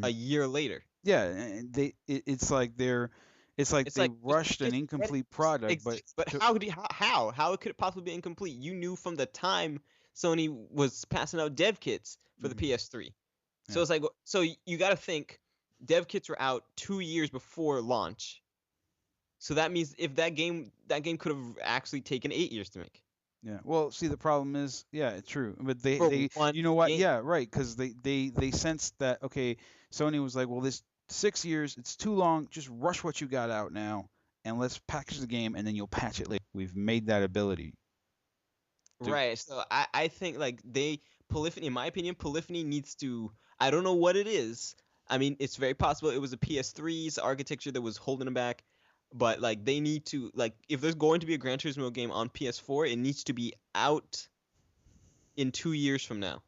a year later. Yeah, and it's like they rushed an incomplete product, but how could it possibly be incomplete? You knew from the time Sony was passing out dev kits for the PS3. So it's like, so you got to think, dev kits were out 2 years before launch. So that means if that game could have actually taken 8 years to make. Yeah. Well, see, the problem is, yeah, it's true. But they one you know what? game. Yeah, right. Because they sensed that, okay, Sony was like, well, this 6 years, it's too long. Just rush what you got out now, and let's package the game, and then you'll patch it later. We've made that ability. Right. So I think like Polyphony, in my opinion, Polyphony needs to. I don't know what it is. I mean, it's very possible it was a PS3's architecture that was holding them back. But like they need to, like, if there's going to be a Gran Turismo game on PS4, it needs to be out in 2 years from now.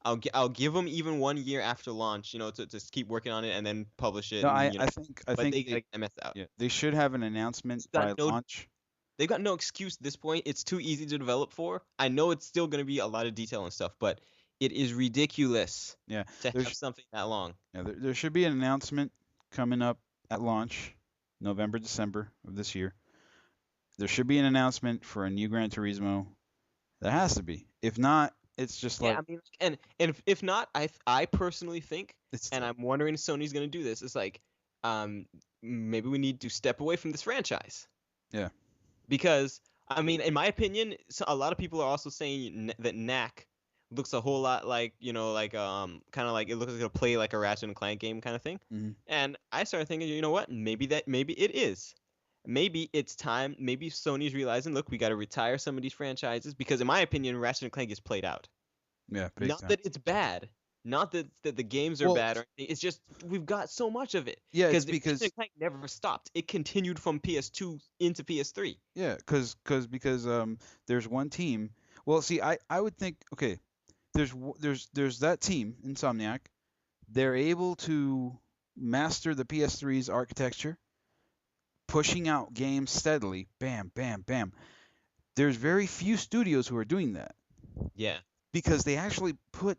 I'll give them even 1 year after launch, to just keep working on it and then publish it. No, and, I think they gotta mess out. Yeah, they should have an announcement by launch. They've got no excuse at this point. It's too easy to develop for. I know it's still going to be a lot of detail and stuff, but it is ridiculous. Yeah, to have something that long. Yeah, there should be an announcement coming up at launch. November, December of this year. There should be an announcement for a new Gran Turismo. There has to be. If not, it's just like. Yeah, I mean, and if not, I personally think, and I'm wondering if Sony's gonna do this. It's like, maybe we need to step away from this franchise. Yeah. Because I mean, in my opinion, a lot of people are also saying that Knack looks a whole lot like, kind of like it looks like it'll play like a Ratchet and Clank game kind of thing. Mm-hmm. And I started thinking, you know what? Maybe it is. Maybe it's time. Maybe Sony's realizing, look, we got to retire some of these franchises because, in my opinion, Ratchet and Clank is played out. Yeah, not that it's bad. Not that the games are bad or anything. It's just we've got so much of it. Yeah, because Ratchet and Clank never stopped. It continued from PS2 into PS3. Yeah, because there's one team. Well, see, I would think, okay, there's that team, Insomniac. They're able to master the PS3's architecture, pushing out games steadily. Bam, bam, bam. There's very few studios who are doing that. Yeah. Because they actually put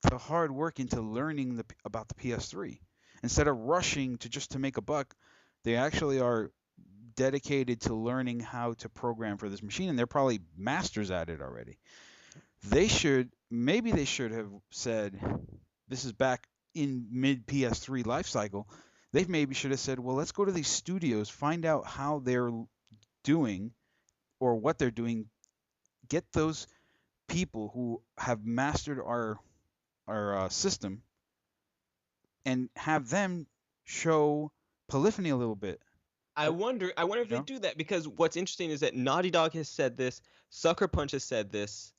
the hard work into learning about the PS3. Instead of rushing to make a buck, they actually are dedicated to learning how to program for this machine, and they're probably masters at it already. Maybe they should have said, this is back in mid PS3 life cycle. They maybe should have said, well, let's go to these studios, find out how they're doing or what they're doing, get those people who have mastered our system and have them show Polyphony a little bit. I wonder if they do that, because what's interesting is that Naughty Dog has said this, Sucker Punch has said this,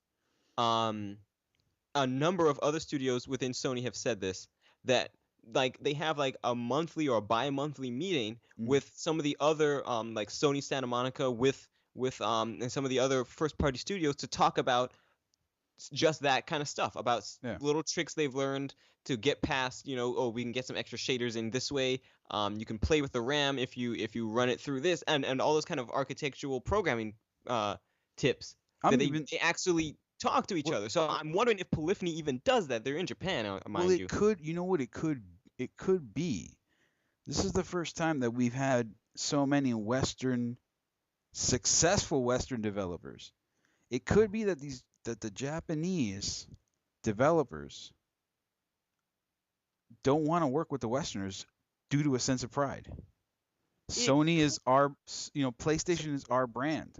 a number of other studios within Sony have said this, that like they have like a monthly or bi-monthly meeting with some of the other like Sony Santa Monica with and some of the other first party studios to talk about just that kind of stuff, about little tricks they've learned to get past, we can get some extra shaders in this way. You can play with the RAM if you run it through this, and all those kind of architectural programming tips that they actually talk to each other. So I'm wondering if Polyphony even does that. They're in Japan, mind you. Well, it could. You know what it could? It could be. This is the first time that we've had so many successful Western developers. It could be that the Japanese developers don't want to work with the Westerners due to a sense of pride. Sony is PlayStation is our brand.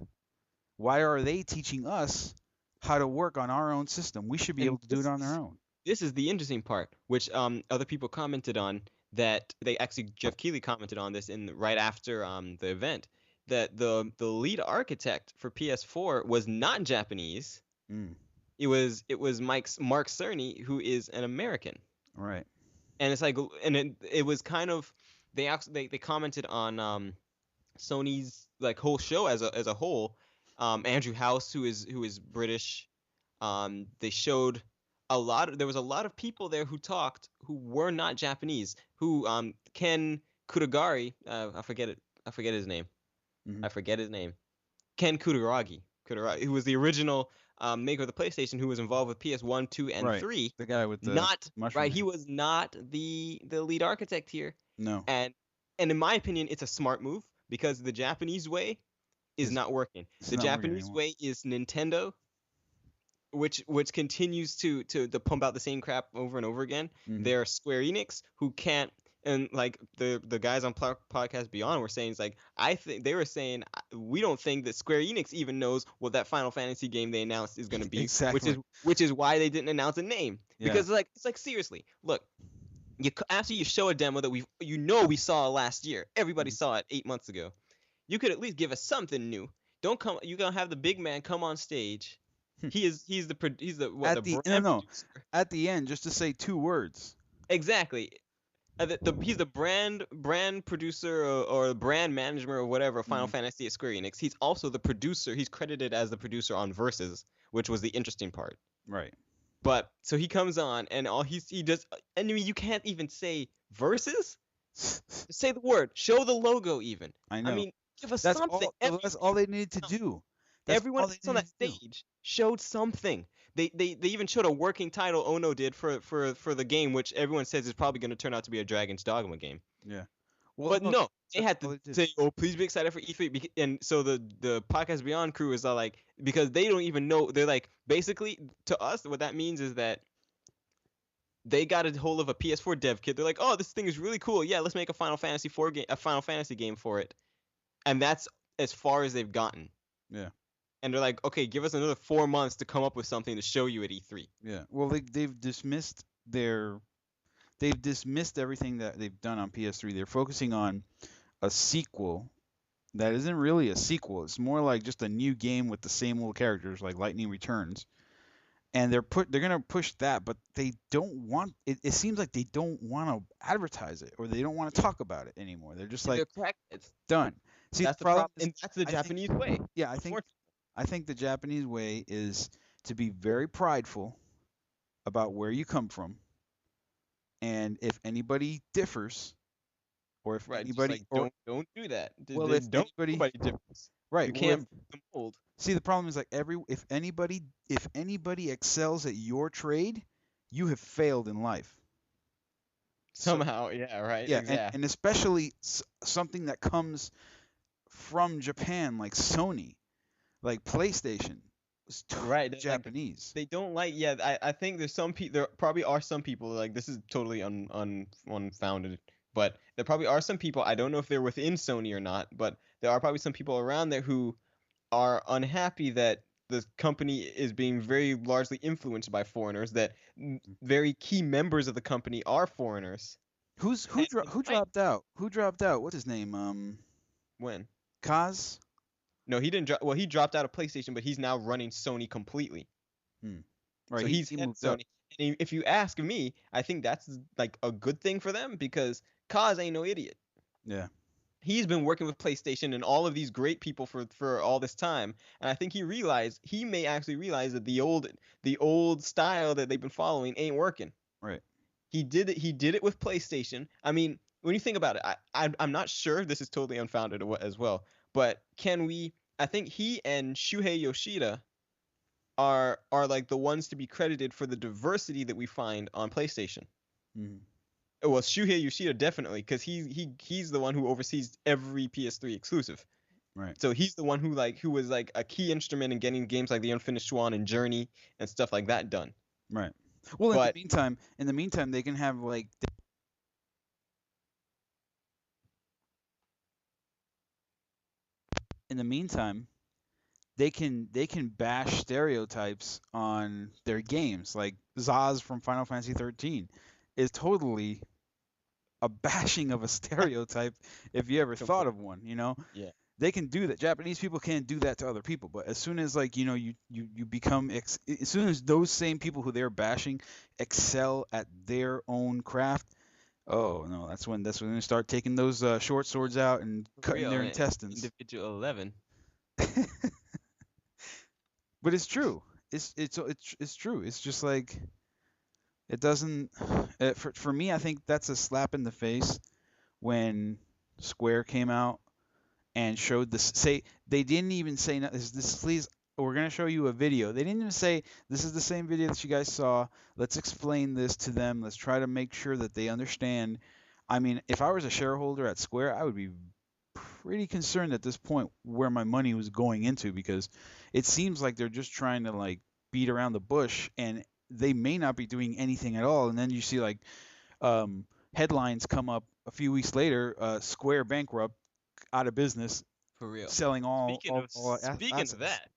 Why are they teaching us how to work on our own system? We should be able to do it on our own. This is the interesting part, which other people commented on, that Jeff Keighley commented on this right after the event, that the lead architect for PS4 was not Japanese. It was Mark Cerny, who is an American. Right. And it's like, and it was kind of, they commented on Sony's like whole show as a whole. Andrew House, who is British, they showed there was a lot of people there who talked who were not Japanese. Who Ken Kutagari, I forget his name. I forget his name. Ken Kutaragi, who was the original maker of the PlayStation, who was involved with PS1, 2, and 3. The guy with the mushroom right. head. He was not the lead architect here. No. And in my opinion, it's a smart move, because the Japanese way is not working. The Japanese way is Nintendo, which continues to pump out the same crap over and over again. They're Square Enix, who can't, and like the guys on Podcast Beyond were saying, it's like, I think they were saying, we don't think that Square Enix even knows what that Final Fantasy game they announced is going to be. Exactly. Which is why they didn't announce a name. Yeah. Because it's like seriously, look, after you show a demo that we saw last year, everybody saw it 8 months ago, you could at least give us something new. Don't come. You're gonna have the big man come on stage. He's the at the end, just to say 2 words. Exactly. He's the brand producer or brand manager or whatever of Final Fantasy at Square Enix. He's also the producer. He's credited as the producer on Versus, which was the interesting part. Right. But so he comes on and all he does. I mean, you can't even say Versus. Say the word. Show the logo even. I know. I mean, give us something. That's all they needed to do. Everyone that's on that stage showed something. They even showed a working title Ono did for the game, which everyone says is probably going to turn out to be a Dragon's Dogma game. Yeah. Well, but no, they had to say, "Oh, please be excited for E3." And so the Podcast Beyond crew is like, because they don't even know. They're like, basically, to us, what that means is that they got a hold of a PS4 dev kit. They're like, "Oh, this thing is really cool. Yeah, let's make a Final Fantasy game for it." And that's as far as they've gotten. Yeah. And they're like, okay, give us another 4 months to come up with something to show you at E3. Yeah. Well, they've dismissed everything that they've done on PS3. They're focusing on a sequel that isn't really a sequel. It's more like just a new game with the same old characters, like Lightning Returns. And they're gonna push that, but they don't want it. It seems like they don't want to advertise it, or they don't want to talk about it anymore. They're just like, it's done. See, that's the problem. And that's the Japanese way. Yeah, I think the Japanese way is to be very prideful about where you come from, and if anybody differs, or if anybody don't do that. Well, if anybody differs, right, you can't break the mold. See, the problem is like if anybody excels at your trade, you have failed in life. Somehow, yeah, right. Yeah, exactly. and especially something that comes from Japan, like Sony, like PlayStation, was right, Japanese. They don't like. Yeah, I think there's some people. There probably are some people like this is totally unfounded, but there probably are some people. I don't know if they're within Sony or not, but there are probably some people around there who are unhappy that the company is being very largely influenced by foreigners. That very key members of the company are foreigners. Who dropped out? Who dropped out? What's his name? When? Kaz? No, he didn't drop. Well, he dropped out of PlayStation, but he's now running Sony completely. Right. So he moved Sony. And if you ask me, I think that's like a good thing for them because Kaz ain't no idiot. Yeah. He's been working with PlayStation and all of these great people for all this time, and I think he may actually realize that the old style that they've been following ain't working. Right. He did it with PlayStation. I mean, when you think about it, I'm not sure this is totally unfounded as well, but I think he and Shuhei Yoshida are like the ones to be credited for the diversity that we find on PlayStation. Well, Shuhei Yoshida definitely, because he's the one who oversees every PS3 exclusive. Right. So he's the one who was like a key instrument in getting games like The Unfinished Swan and Journey and stuff like that done. Right. Well, in the meantime, they can have like. In the meantime, they can bash stereotypes on their games. Like Zaz from Final Fantasy 13 is totally a bashing of a stereotype if you ever thought of one, you know? Yeah. They can do that. Japanese people can't do that to other people, but as soon as like, you know, you become as soon as those same people who they're bashing excel at their own craft, oh no, that's when they start taking those short swords out and cutting their intestines. Individual 11. But it's true. It's true. It's just like it doesn't. For me, I think that's a slap in the face when Square came out and showed this. They didn't even say this. Please, we're gonna show you a video. They didn't even say this is the same video that you guys saw. Let's explain this to them. Let's try to make sure that they understand. I mean, if I was a shareholder at Square, I would be pretty concerned at this point where my money was going into, because it seems like they're just trying to like beat around the bush, and they may not be doing anything at all. And then you see like headlines come up a few weeks later: Square bankrupt, out of business, For real. selling all Speaking assets. of that,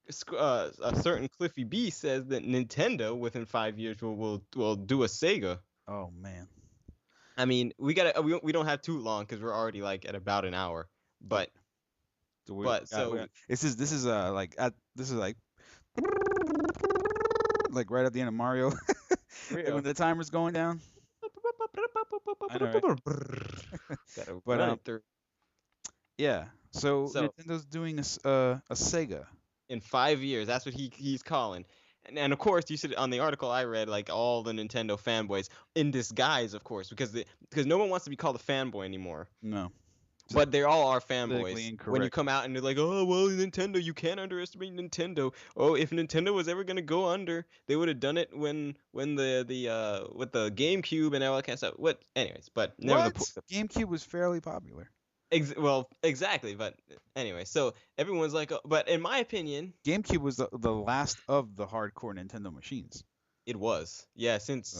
a certain Cliffy B says that Nintendo within 5 years will do a Sega. Oh man. I mean, we don't have too long because we're already like at about an hour. But this is like right at the end of Mario, like when the timer's going down. I know, right? Gotta But run it through. Yeah. So So- Nintendo's doing a Sega. In 5 years. That's what he's calling. And of course, you said on the article I read, like all the Nintendo fanboys in disguise, of course, because no one wants to be called a fanboy anymore. No. But they all are Politically fanboys. incorrect. When you come out and they're like, oh well, Nintendo, you can't underestimate Nintendo. Oh, if Nintendo was ever gonna go under, they would have done it when the with the GameCube and all that kind of stuff. Anyways, but never What? GameCube was fairly popular. Well, exactly. But anyway, so everyone's like, but in my opinion, GameCube was the last of the hardcore Nintendo machines. it was. Yeah, since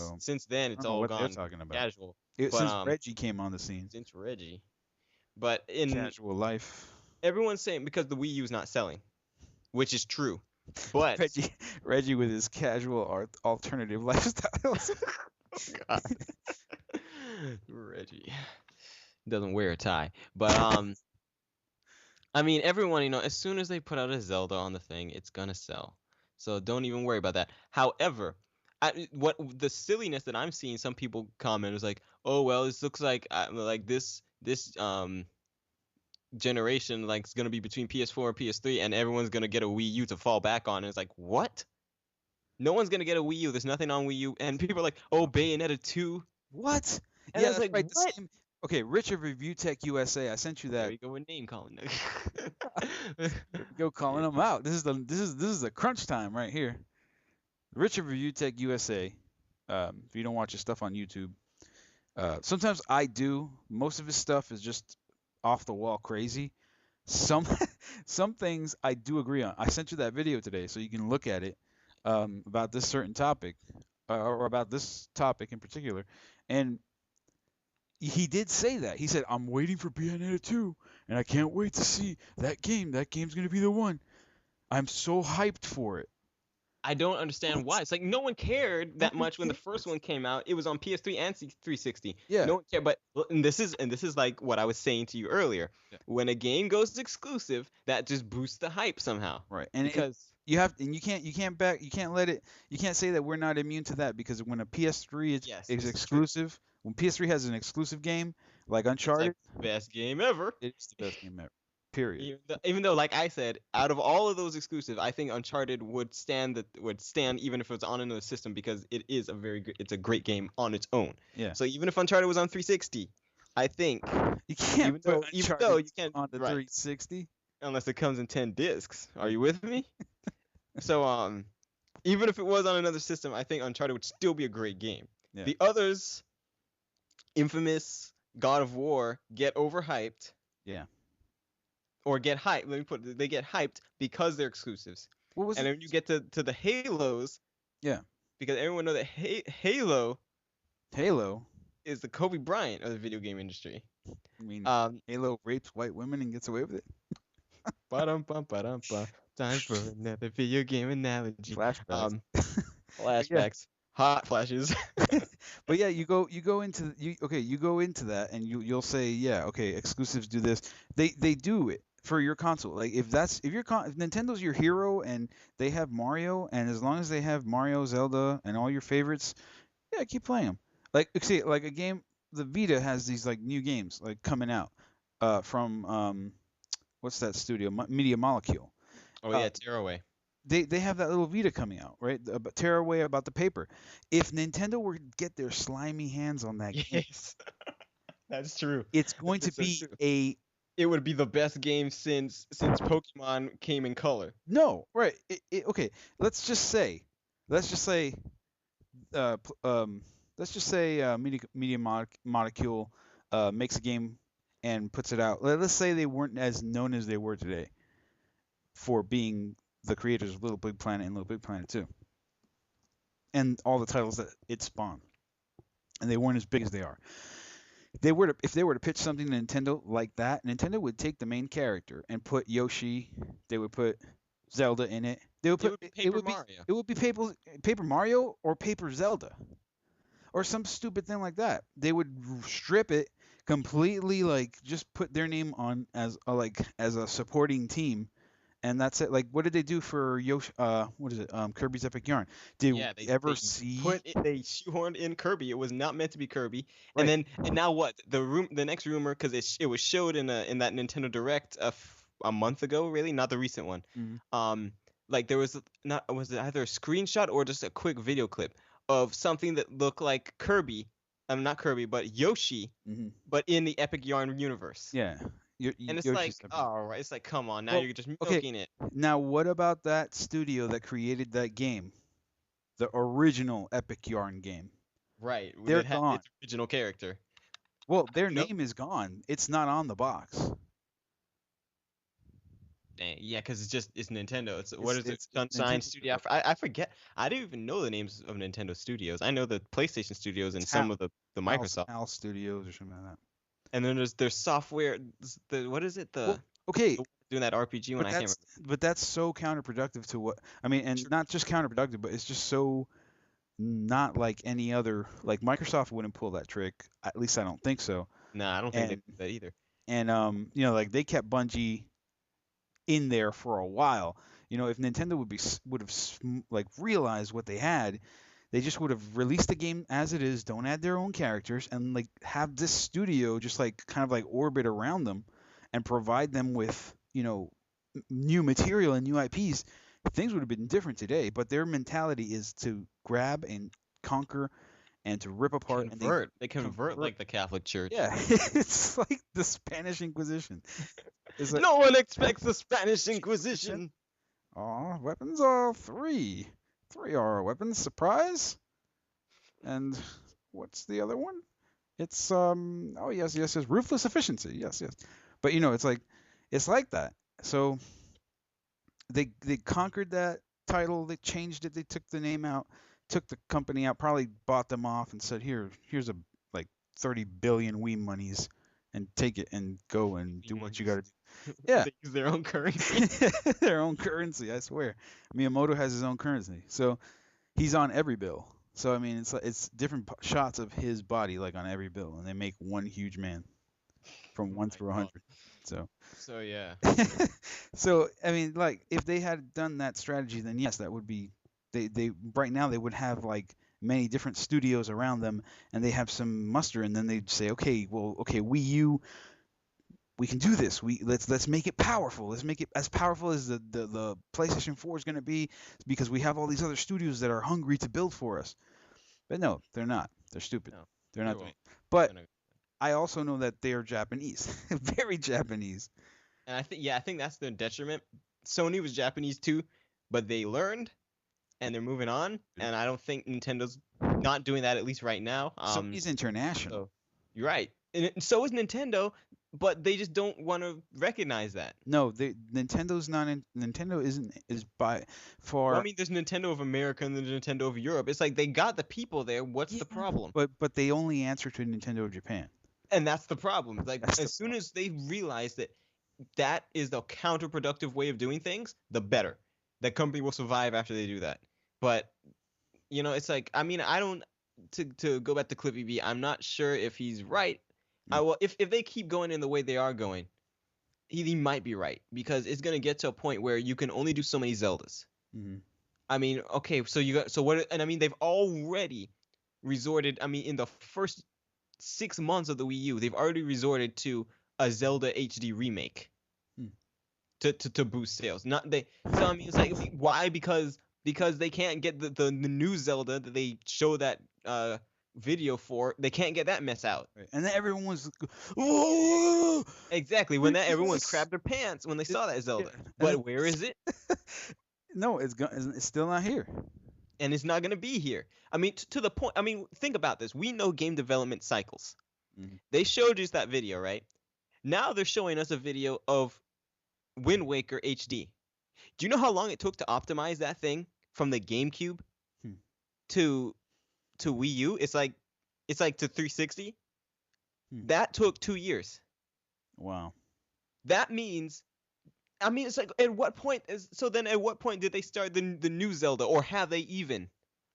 then I it's don't know all what they're gone talking about. casual. Since Reggie came on the scene. Since Reggie. But in Casual life. everyone's saying because the Wii U's not selling, which is true. But Reggie with his casual alternative lifestyles. God. Reggie doesn't wear a tie. But I mean, everyone, as soon as they put out a Zelda on the thing, it's gonna sell. So don't even worry about that. However, what the silliness that I'm seeing, some people comment is like, oh well, this looks like this generation like it's gonna be between PS4 and PS3, and everyone's gonna get a Wii U to fall back on. And it's like, what? No one's gonna get a Wii U. There's nothing on Wii U, and people are like, oh, Bayonetta 2. What? And Yeah, I was that's like, right. what? Okay, Richard Review Tech USA. I sent you that. There we go with name calling. Go calling them out. This is the crunch time right here. Richard Review Tech USA. If you don't watch his stuff on YouTube, sometimes I do. Most of his stuff is just off the wall crazy. Some things I do agree on. I sent you that video today, so you can look at it about this certain topic, or about this topic in particular, and he did say that. He said, I'm waiting for Bayonetta 2, and I can't wait to see that game. That game's going to be the one. I'm so hyped for it. I don't understand why. It's like no one cared that much when the first one came out. It was on PS3 and 360. Yeah. No one cared. But this is like what I was saying to you earlier. Yeah. When a game goes exclusive, that just boosts the hype somehow. Right. And because you can't say that we're not immune to that, because when a PS3 is exclusive, when PS3 has an exclusive game like Uncharted, it's like the best game ever. It's the best game ever. Period. Even though, like I said, out of all of those exclusive, I think Uncharted would stand even if it was on another system, because it is it's a great game on its own. Yeah. So even if Uncharted was on 360, I think You can't even though you can't on the right, 360. unless it comes in 10 discs. Are you with me? So even if it was on another system, I think Uncharted would still be a great game. Yeah. The others, Infamous, God of War, get overhyped. Yeah. Or get hyped. Let me put it. They get hyped because they're exclusives. What was and it? then you get to the Halos. Yeah. Because everyone knows that Halo is the Kobe Bryant of the video game industry. I mean, Halo rapes white women and gets away with it. Time for another video game analogy. Flashbacks. Flashbacks. Hot flashes. But yeah, you go into that, and you'll say, yeah, okay, exclusives do this. They do it for your console. Like if Nintendo's your hero and they have Mario, and as long as they have Mario, Zelda, and all your favorites, yeah, keep playing them. Like see, like a game, the Vita has these like new games like coming out from what's that studio? Media Molecule. Oh yeah, Tearaway. They have that little Vita coming out, right? Tearaway about the paper. If Nintendo were to get their slimy hands on that game, Yes. That's true. it's going to That's so be true. It would be the best game since Pokemon came in color. no, right? Okay, let's just say, Media Molecule makes a game and puts it out. Let's say they weren't as known as they were today for being the creators of Little Big Planet and Little Big Planet 2, and all the titles that it spawned, and they weren't as big as they are. If they were to pitch something to Nintendo like that, Nintendo would take the main character and put Yoshi. They would put Zelda in it. They would put Mario. It would be Paper Mario or Paper Zelda, or some stupid thing like that. They would strip it completely, like just put their name on as a supporting team, and that's it. Like, what did they do for Yoshi? What is it? Kirby's Epic Yarn. Did Yeah, we they they shoehorned in Kirby. It was not meant to be Kirby. Right. And now what? The next rumor, because it was showed in that Nintendo Direct a month ago, really, not the recent one. Mhm. Like there was was it either a screenshot or just a quick video clip of something that looked like Kirby. Not Kirby, but Yoshi, but in the Epic Yarn universe. Yeah. And it's Yoshi's like, Epic. all right, it's like, come on, now Well, you're just milking it. Now, what about that studio that created that game, the original Epic Yarn game? Right, They're it had gone. its original character. Well, their Nope. name is gone. It's not on the box. Dang, yeah, because it's Nintendo. What is it? It's Sunshine Nintendo Studio. I forget. I didn't even know the names of Nintendo studios. I know the PlayStation studios and It's some HAL. of the Microsoft. HAL Studios or something like that. And then there's software. What is it? Well, okay, Doing that RPG one. I can't remember. but that's so counterproductive to what I mean, and True. not just counterproductive, but it's just so not like any other. Like Microsoft wouldn't pull that trick. At least I don't think so. Nah, I don't think they And- did that either. And like they kept Bungie in there for a while. If Nintendo would have like realized what they had, they just would have released the game as it is, don't add their own characters, and like have this studio just like kind of like orbit around them and provide them with new material and new IPs. Things would have been different today, but their mentality is to grab and conquer and to rip apart. They convert like the Catholic Church. Yeah, it's like the Spanish Inquisition. It's like, No one expects the Spanish Inquisition. weapons are three. Three are weapons. Surprise. And what's the other one? It's yes, ruthless efficiency. Yes. But it's like that. So they conquered that title. They changed it. They took the name out, took the company out, probably bought them off, and said, here's a like 30 billion Wii monies, and take it and go and do what you got to do. Yeah. They use their own currency. Their own currency, I swear. Miyamoto has his own currency, so he's on every bill. So I mean, it's different shots of his body like on every bill, and they make one huge man from 1 through 100. So yeah. So I mean, like if they had done that strategy, then yes, that would be they right now they would have like many different studios around them, and they have some muster, and then they'd say, okay, Wii U, we can do this. Let's make it powerful. Let's make it as powerful as the PlayStation 4 is going to be, because we have all these other studios that are hungry to build for us. But no, they're not. They're stupid. No, they're not they doing it. won't. But They're not- I also know that they are Japanese, very Japanese. And I think that's their detriment. Sony was Japanese too, but they learned and they're moving on. And I don't think Nintendo's not doing that, at least right now. Sony's international. So, you're right. And so is Nintendo, but they just don't want to recognize that. No, Nintendo's not. Nintendo is by far. Well, I mean, there's Nintendo of America and there's Nintendo of Europe. It's like they got the people there. What's the problem? But they only answer to Nintendo of Japan. And that's the problem. Like That's the as soon as they realize that is the counterproductive way of doing things, the better. That company will survive after they do that. But it's like, I mean, I don't to go back to Cliffy B. I'm not sure if he's right. If they keep going in the way they are going, he might be right, because it's gonna get to a point where you can only do so many Zeldas. Mm-hmm. I mean, okay, so what? And I mean, they've already resorted. I mean, in the first 6 months of the Wii U, they've already resorted to a Zelda HD remake to boost sales. So I mean, it's like, why? Because they can't get the new Zelda that they show that video for. They can't get that mess out. Right. And then everyone was, whoa! Exactly. When everyone crapped their pants when they saw that Zelda. But where is it? No, it's still not here. And it's not going to be here. I mean, to the point. I mean, think about this. We know game development cycles. Mhm. They showed us that video, right? Now they're showing us a video of Wind Waker HD. Do you know how long it took to optimize that thing from the GameCube Hmm. to Wii U? It's like to 360. Hmm. That took 2 years. Wow. That means, I mean, it's like at what point did they start the new Zelda, or have they even?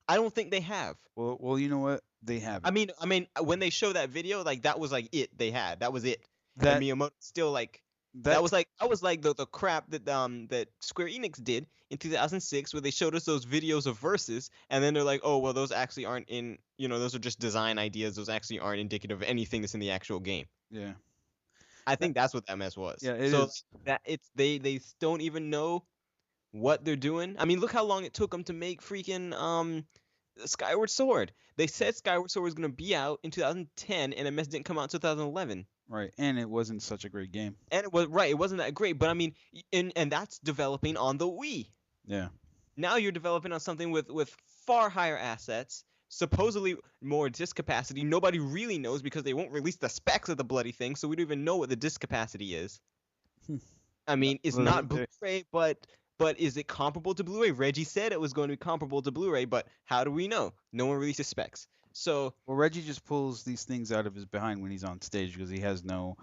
I don't think they have. Well, you know what? They have I it. mean, when they show that video, like that was like it they had. That was it. That And Miyamoto still like that was like the crap that Square Enix did in 2006, where they showed us those videos of verses, and then they're like, oh well, those actually aren't in, those are just design ideas. Those actually aren't indicative of anything that's in the actual game. Yeah. I think that's what that mess was. Yeah, it so is. Like, that it's they don't even know what they're doing. I mean, look how long it took them to make freaking Skyward Sword. They said Skyward Sword was gonna be out in 2010, and it mess didn't come out in 2011. Right, and it wasn't such a great game. And it wasn't that great. But I mean, and that's developing on the Wii. Yeah. Now you're developing on something with far higher assets, supposedly more disk capacity. Nobody really knows because they won't release the specs of the bloody thing, so we don't even know what the disk capacity is. I mean, it's not Blu-ray, but is it comparable to Blu-ray? Reggie said it was going to be comparable to Blu-ray, but how do we know? No one releases specs. So Well, Reggie just pulls these things out of his behind when he's on stage because he has no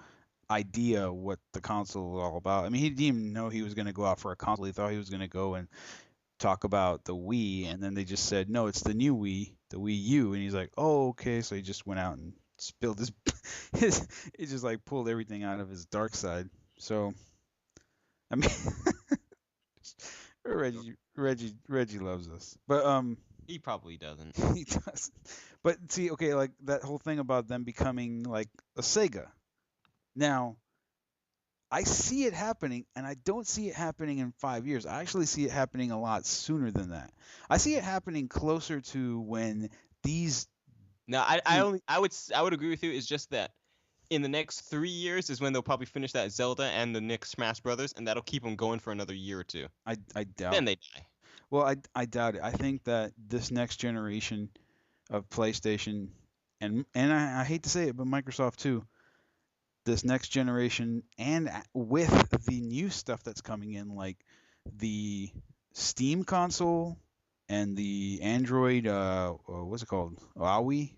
idea what the console is all about. I mean, he didn't even know he was going to go out for a console. He thought he was going to go and talk about the Wii, and then they just said, no, it's the new Wii, the Wii U, and he's like, oh, okay. So he just went out and spilled his he just like pulled everything out of his dark side. So, I mean, Reggie loves us, but he probably doesn't. he does. But see, okay, like that whole thing about them becoming like a Sega. Now, I see it happening, and I don't see it happening in 5 years. I actually see it happening a lot sooner than that. I see it happening closer to when these. No, I would agree with you. It's just that in the next 3 years is when they'll probably finish that Zelda and the next Smash Brothers, and that'll keep them going for another year or two. I doubt. Then they die. Well, I doubt it. I think that this next generation of PlayStation, and I hate to say it, but Microsoft too. This next generation, and with the new stuff that's coming in, like the Steam console and the Android, what's it called? Huawei,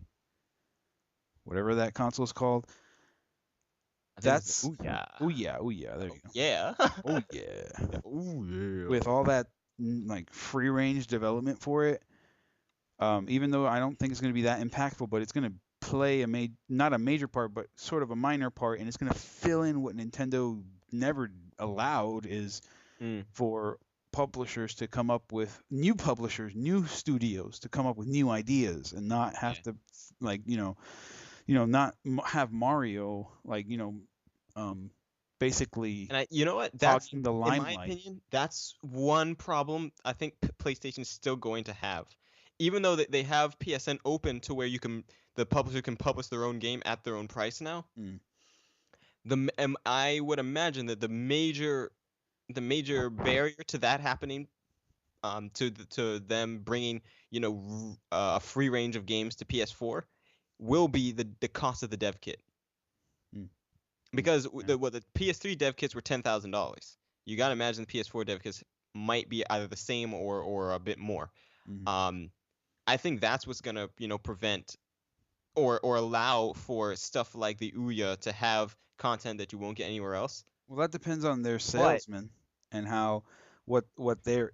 whatever that console is called. That's oh yeah. Oh yeah. There you go. Yeah. Oh yeah. Oh yeah. With all that like free range development for it, even though I don't think it's going to be that impactful, but it's going to play not a major part, but sort of a minor part, and it's going to fill in what Nintendo never allowed is for publishers to come up with new studios to come up with new ideas and not have to like not have Mario like basically. And you know what? That's the limelight. In my opinion, that's one problem I think PlayStation is still going to have. Even though they have PSN open to where the publisher can publish their own game at their own price now. I would imagine that the major barrier to that happening, to them bringing a free range of games to PS4, will be the cost of the dev kit. Because the PS3 dev kits were $10,000. You gotta imagine the PS4 dev kits might be either the same or a bit more. I think that's what's gonna prevent or allow for stuff like the Ouya to have content that you won't get anywhere else. Well, that depends on their salesmen and how what their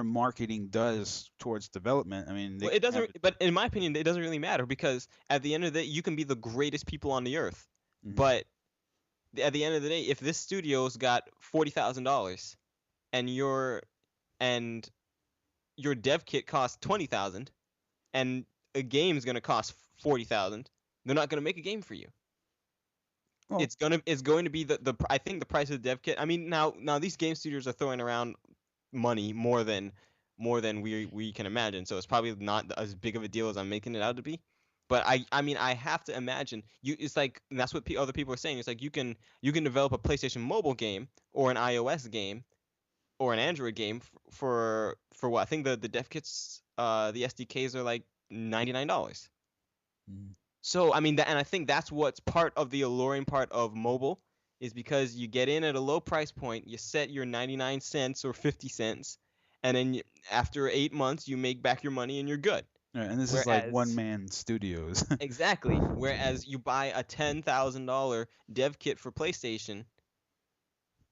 marketing does towards development. I mean, it doesn't. But in my opinion, it doesn't really matter because at the end of the day, you can be the greatest people on the earth, but at the end of the day, if this studio's got $40,000 and your dev kit costs $20,000 and a game's gonna cost $40,000, they're not gonna make a game for you. Well, it's going to be I think the price of the dev kit. I mean, now these game studios are throwing around money more than we can imagine, so it's probably not as big of a deal as I'm making it out to be. But I mean I have to imagine it's like, and that's what other people are saying. It's like you can develop a PlayStation mobile game or an iOS game or an Android game for what I think the dev kits, the SDKs are like $99. So I mean and I think that's what's part of the alluring part of mobile is because you get in at a low price point, you set your 99 cents or 50 cents, and then after 8 months, you make back your money and you're good. Right, and this is like one-man studios. Exactly. Whereas you buy a $10,000 dev kit for PlayStation,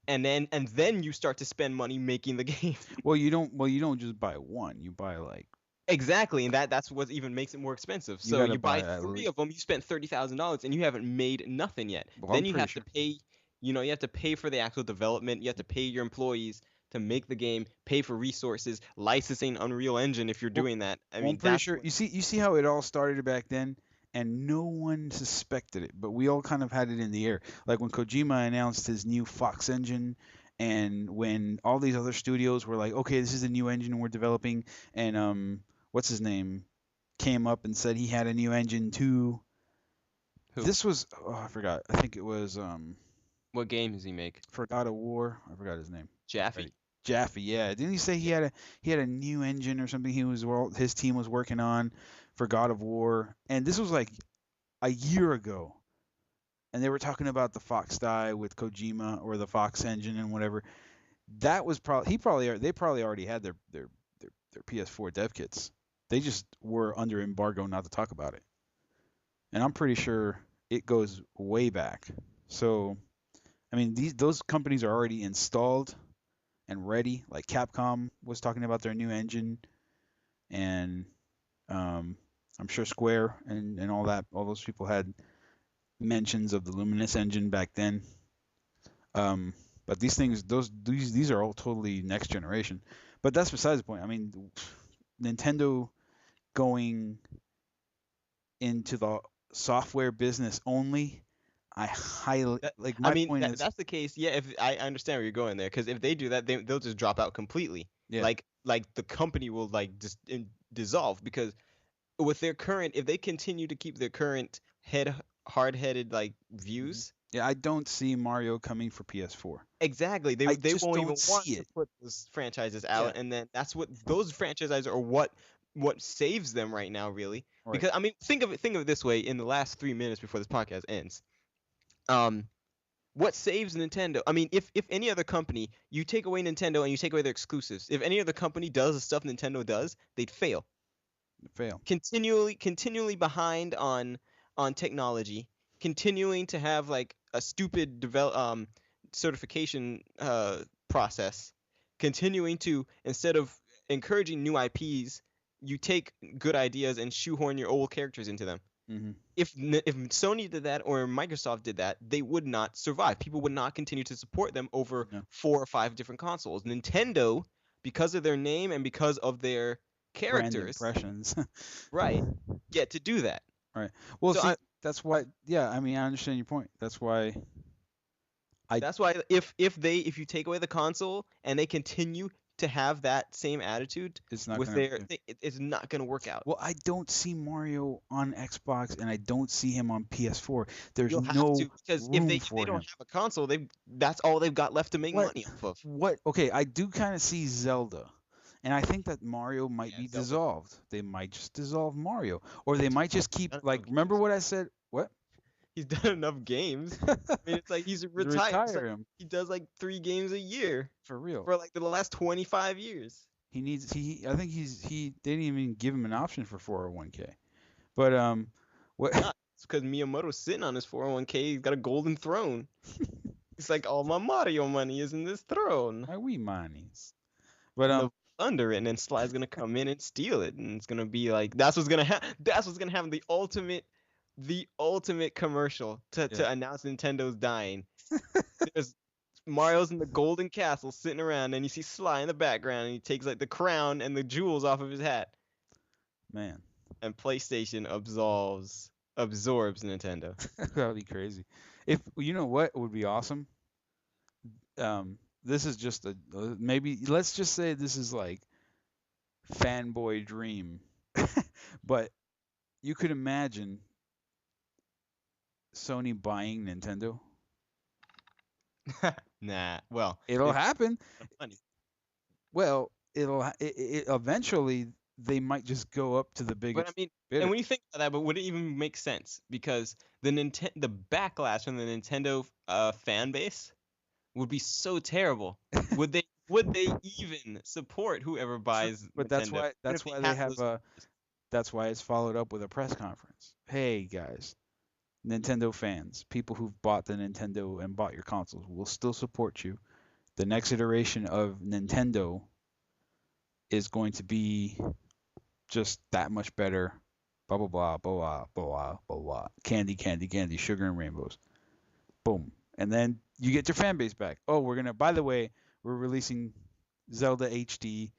and then you start to spend money making the game. Well, you don't just buy one. You buy like. Exactly, and that's what even makes it more expensive. So you buy three of them, you spent $30,000, and you haven't made nothing yet. Well, then you have to pay. You have to pay for the actual development. You have to pay your employees to make the game, pay for resources, licensing Unreal Engine if you're doing that. I mean, I'm pretty sure. You see how it all started back then, and no one suspected it, but we all kind of had it in the air. Like when Kojima announced his new Fox engine, and when all these other studios were like, okay, this is a new engine we're developing, and what's his name came up and said he had a new engine too. Who? This was I forgot. I think it was What game does he make? for God of War. I forgot his name. Jaffe. Jaffe, yeah. Didn't he say he had a new engine or something his team was working on for God of War? And this was like a year ago. And they were talking about the Fox die with Kojima or the Fox engine and whatever. That was they probably already had their PS4 dev kits. They just were under embargo not to talk about it. And I'm pretty sure it goes way back. So, I mean, those companies are already installed and ready. Like Capcom was talking about their new engine, and I'm sure Square and all those people had mentions of the Luminous engine back then. But these things, these are all totally next generation. But that's besides the point. I mean, Nintendo going into the software business only, I highly like. My point is, that's the case. Yeah, if I understand where you're going there, because if they do that, they'll just drop out completely. Yeah. Like the company will like just dissolve, because with their current, if they continue to keep their current hard-headed like views. Yeah, I don't see Mario coming for PS4. Exactly. They won't even want to put those franchises out, and then that's what those franchises are. What saves them right now, really? Right. Because I mean, think of it this way: in the last 3 minutes before this podcast ends, what saves Nintendo? I mean, if any other company, you take away Nintendo and you take away their exclusives, if any other company does the stuff Nintendo does, they'd fail. Continually behind on technology, continuing to have like a stupid certification process, continuing to, instead of encouraging new IPs, you take good ideas and shoehorn your old characters into them. Mm-hmm. If Sony did that or Microsoft did that, they would not survive. People would not continue to support them over 4 or 5 different consoles. Nintendo, because of their name and because of their characters, brand impressions, right, get to do that. Right. Well, So that's why. Yeah, I mean, I understand your point. That's why. That's why if you take away the console and they continue to have that same attitude it's not going to work out. Well, I don't see Mario on Xbox and I don't see him on PS4. There's You'll no have to, because room if for they don't him. have a console, that's all they've got left to make money off of. What? Okay, I do kind of see Zelda. And I think that Mario might be dissolved. They might just dissolve Mario. Or they might just keep, like, remember what I said? What? He's done enough games. I mean, it's like he's retired. Retire him. He does like 3 games a year. For real. For like the last 25 years. I think they didn't even give him an option for 401k. But, what? It's because Miyamoto's sitting on his 401k. He's got a golden throne. It's like, all my Mario money is in this throne. My wee monies. But, under it, and then Sly's gonna come in and steal it, and it's gonna be like that's what's gonna happen. The ultimate commercial to announce Nintendo's dying. There's Mario's in the golden castle sitting around, and you see Sly in the background, and he takes like the crown and the jewels off of his hat. Man. And PlayStation absorbs Nintendo. That would be crazy. If you know what would be awesome. This is just maybe let's just say this is like fanboy dream, but you could imagine Sony buying Nintendo. Nah, well, it'll happen. Funny. Well, it eventually they might just go up to the biggest bitter. And when you think about that, but would it even make sense? Because the backlash from the Nintendo fan base would be so terrible. Would they even support whoever buys But Nintendo? that's why they have that's why it's followed up with a press conference. Hey guys, Nintendo fans, people who've bought the Nintendo and bought your consoles, will still support you. The next iteration of Nintendo is going to be just that much better. Blah blah blah blah blah blah blah blah. Candy, candy, candy, sugar and rainbows. Boom. And then you get your fan base back. Oh, by the way, we're releasing Zelda HD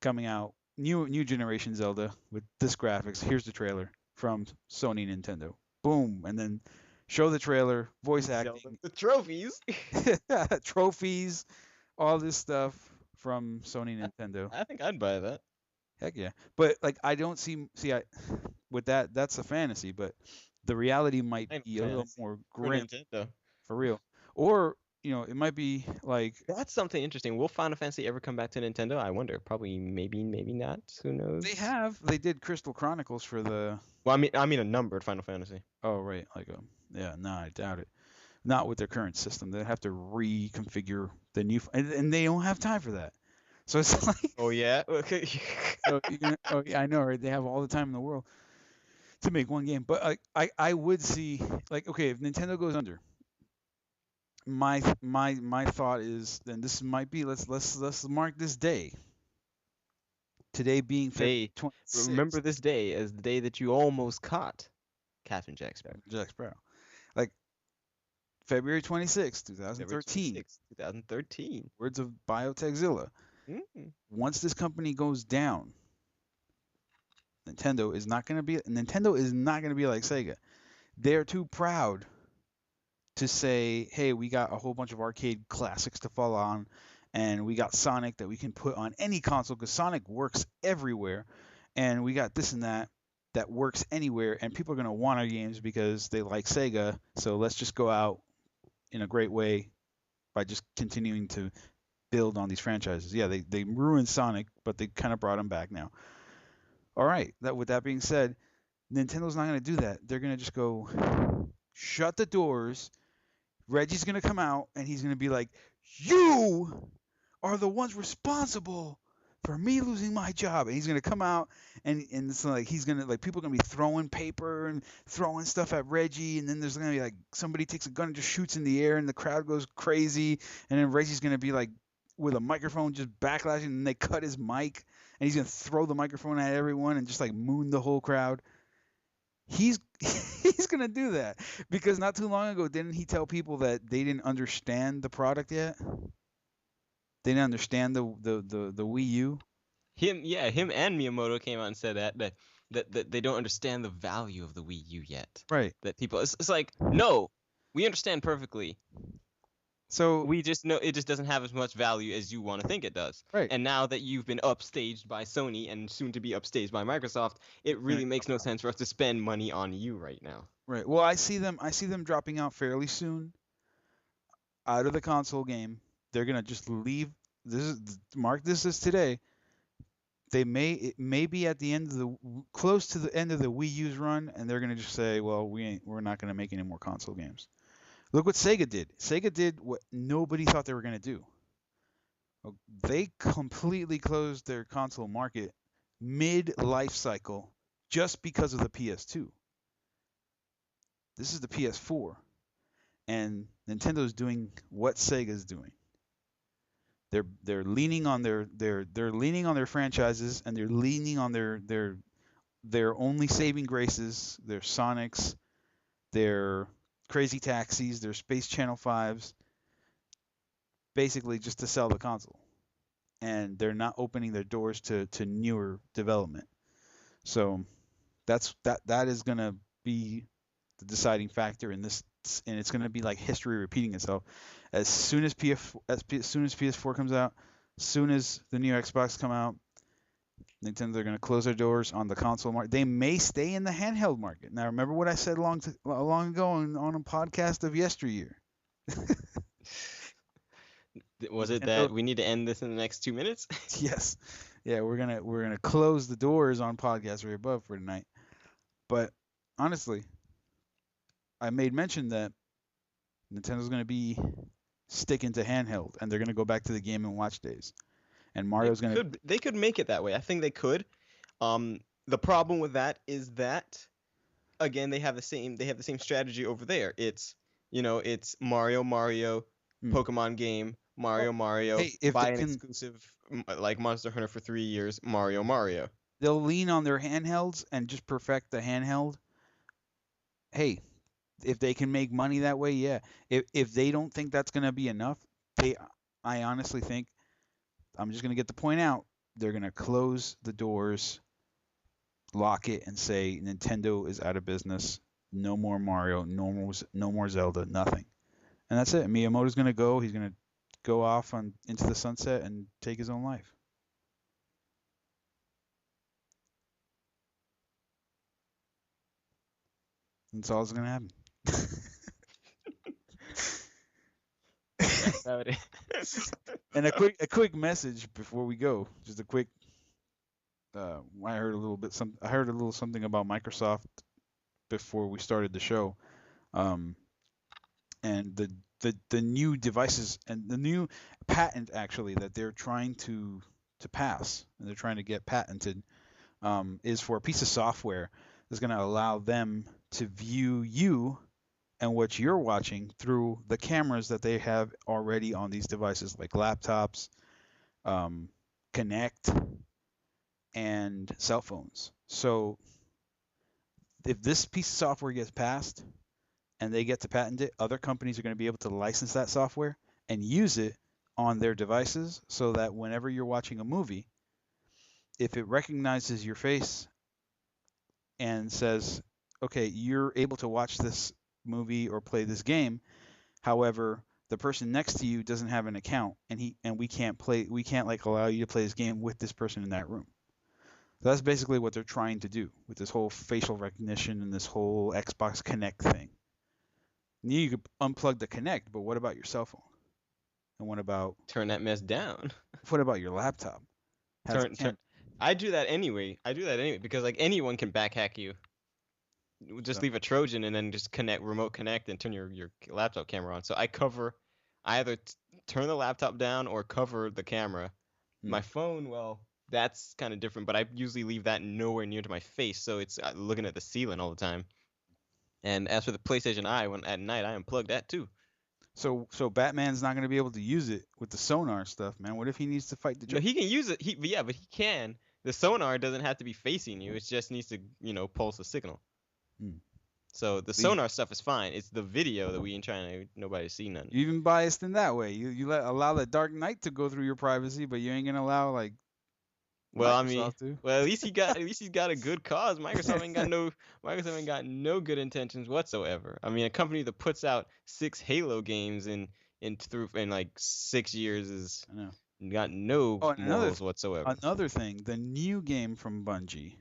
coming out. New generation Zelda with this graphics. Here's the trailer from Sony Nintendo. Boom. And then show the trailer, voice acting. The trophies. Trophies, all this stuff from Sony Nintendo. I think I'd buy that. Heck yeah. But like I don't with that's a fantasy, but the reality might be a little more grim for real. Or, it might be like that's something interesting. Will Final Fantasy ever come back to Nintendo? I wonder. Probably, maybe not. Who knows? They did Crystal Chronicles for the Well, I mean a numbered Final Fantasy. Oh, right. I doubt it. Not with their current system. They'd have to reconfigure the new and they don't have time for that. So it's like Oh yeah. Okay. yeah, I know, right? They have all the time in the world to make one game. But I would see okay, if Nintendo goes under, my thought is then this might be let's mark this day. Today being February 26th. Remember this day as the day that you almost caught Captain Jack Sparrow. Jack Sparrow. Like February 26th, 2013. 2013. Words of Biotechzilla. Once this company goes down, Nintendo is not going to be like Sega. They're too proud to say, hey, we got a whole bunch of arcade classics to fall on, and we got Sonic that we can put on any console because Sonic works everywhere, and we got this and that works anywhere, and people are going to want our games because they like Sega, so let's just go out in a great way by just continuing to build on these franchises. Yeah, they ruined Sonic, but they kind of brought him back now. All right, with that being said, Nintendo's not going to do that. They're going to just go shut the doors. Reggie's going to come out, and he's going to be like, you are the ones responsible for me losing my job. And he's going to come out, and it's like he's going to, people are going to be throwing paper and throwing stuff at Reggie, and then there's going to be, like, somebody takes a gun and just shoots in the air, and the crowd goes crazy, and then Reggie's going to be, like, with a microphone just backlashing, and they cut his mic, and he's going to throw the microphone at everyone and just, like, moon the whole crowd. He's gonna do that because not too long ago, didn't he tell people that they didn't understand the product yet? They didn't understand the Wii U. Him and Miyamoto came out and said that they don't understand the value of the Wii U yet. Right. That people, it's like, no, we understand perfectly. So we just know it just doesn't have as much value as you want to think it does. Right. And now that you've been upstaged by Sony and soon to be upstaged by Microsoft, it really makes no sense for us to spend money on you right now. Right. Well, I see them dropping out fairly soon out of the console game. They're gonna just leave. Mark this as today. It may be at the end of close to the end of the Wii U's run, and they're gonna just say, well, we're not gonna make any more console games. Look what Sega did. Sega did what nobody thought they were going to do. They completely closed their console market mid-life cycle just because of the PS2. This is the PS4. And Nintendo's doing what Sega's doing. They're leaning on their franchises, and they're leaning on their only saving graces, their Sonics, their Crazy Taxis, their Space Channel 5s, basically just to sell the console. And they're not opening their doors to newer development. So that is going to be the deciding factor in this, and it's going to be like history repeating itself. As soon as PS4 comes out, as soon as the new Xbox come out, Nintendo, they're going to close their doors on the console market. They may stay in the handheld market. Now, remember what I said long ago on a podcast of yesteryear. Was it that we need to end this in the next 2 minutes? Yes. Yeah, we're gonna close the doors on Podcast Right Above for tonight. But honestly, I made mention that Nintendo's going to be sticking to handheld, and they're going to go back to the Game and Watch days. And Mario's going to. They could make it that way. I think they could. The problem with that is that again they have the same strategy over there. It's it's Mario, Pokemon game, Mario, Hey, if buy they an can, exclusive like Monster Hunter for 3 years, Mario. they'll lean on their handhelds and just perfect the handheld. Hey, if they can make money that way, yeah. If they don't think that's going to be enough, I honestly think, I'm just going to get the point out, they're going to close the doors, lock it, and say Nintendo is out of business. No more Mario, no more Zelda, nothing. And that's it. Miyamoto's going to go. He's going to go off into the sunset and take his own life. That's all that's going to happen. That's how it is. And a quick message before we go. Just a quick. I heard a little something about Microsoft before we started the show, and the new devices and the new patent actually that they're trying to pass and they're trying to get patented, is for a piece of software that's going to allow them to view you and what you're watching through the cameras that they have already on these devices, like laptops, Kinect, and cell phones. So if this piece of software gets passed and they get to patent it, other companies are going to be able to license that software and use it on their devices, so that whenever you're watching a movie, if it recognizes your face and says, okay, you're able to watch this movie or play this game, however, the person next to you doesn't have an account, and we can't like allow you to play this game with this person in that room. So that's basically what they're trying to do with this whole facial recognition and this whole Xbox Kinect thing. You could unplug the Kinect, but what about your cell phone? And what about Turn that mess down. what about your laptop? Turn. I do that anyway. Because like anyone can backhack you. Just leave a Trojan and then just remote connect and turn your laptop camera on. So I either turn the laptop down or cover the camera. My phone, well, that's kind of different, but I usually leave that nowhere near to my face, so it's looking at the ceiling all the time. And as for the PlayStation Eye, when at night I unplug that too. So Batman's not going to be able to use it with the sonar stuff, man. What if he needs to fight the Joker? No, he can use it. But he can. The sonar doesn't have to be facing you. It just needs to, pulse a signal. So the sonar stuff is fine. It's the video that we ain't trying to nobody to see none. You even biased in that way. You allow the Dark Knight to go through your privacy, but you ain't gonna allow like. Well, Microsoft to. Well, at least he's got a good cause. Microsoft ain't got no good intentions whatsoever. I mean, a company that puts out 6 Halo games in like 6 years is got no morals whatsoever. Another thing, the new game from Bungie,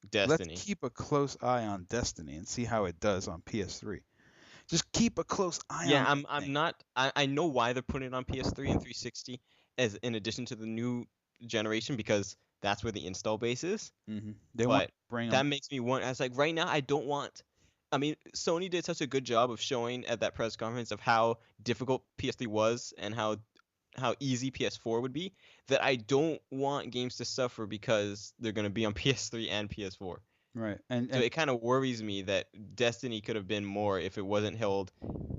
Destiny. Let's keep a close eye on Destiny and see how it does on PS3. Just keep a close eye on it. Yeah, I'm not. I know why they're putting it on PS3 and 360 as in addition to the new generation, because that's where the install base is. Mm-hmm. That makes me want. I was like, right now, I don't want. I mean, Sony did such a good job of showing at that press conference of how difficult PS3 was and how easy PS4 would be, that I don't want games to suffer because they're going to be on PS3 and PS4. Right. So it kind of worries me that Destiny could have been more if it wasn't held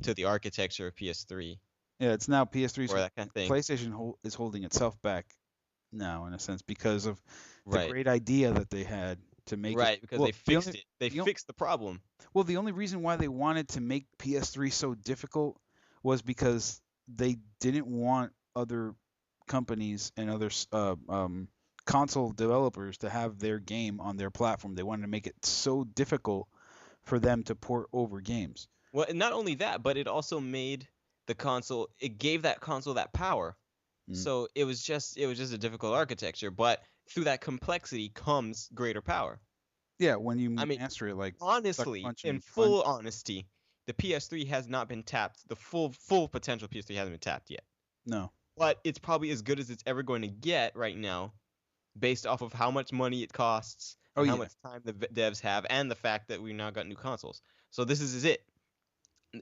to the architecture of PS3. Yeah, it's now PS3. Or that kind of thing. PlayStation is holding itself back now, in a sense, because of the great idea that they had to make it. Because they fixed it. They fixed the problem. Well, the only reason why they wanted to make PS3 so difficult was because they didn't want other companies and other console developers to have their game on their platform. They wanted to make it so difficult for them to port over games. Well, and not only that, but it also made the console. It gave that console that power. So it was just a difficult architecture, but through that complexity comes greater power. Yeah, when you master it, like honestly, in full honesty, the PS3 has not been tapped. The full potential PS3 hasn't been tapped yet. No. But it's probably as good as it's ever going to get right now, based off of how much money it costs, Oh, and yeah. how much time the devs have, and the fact that we've now got new consoles. So this is it.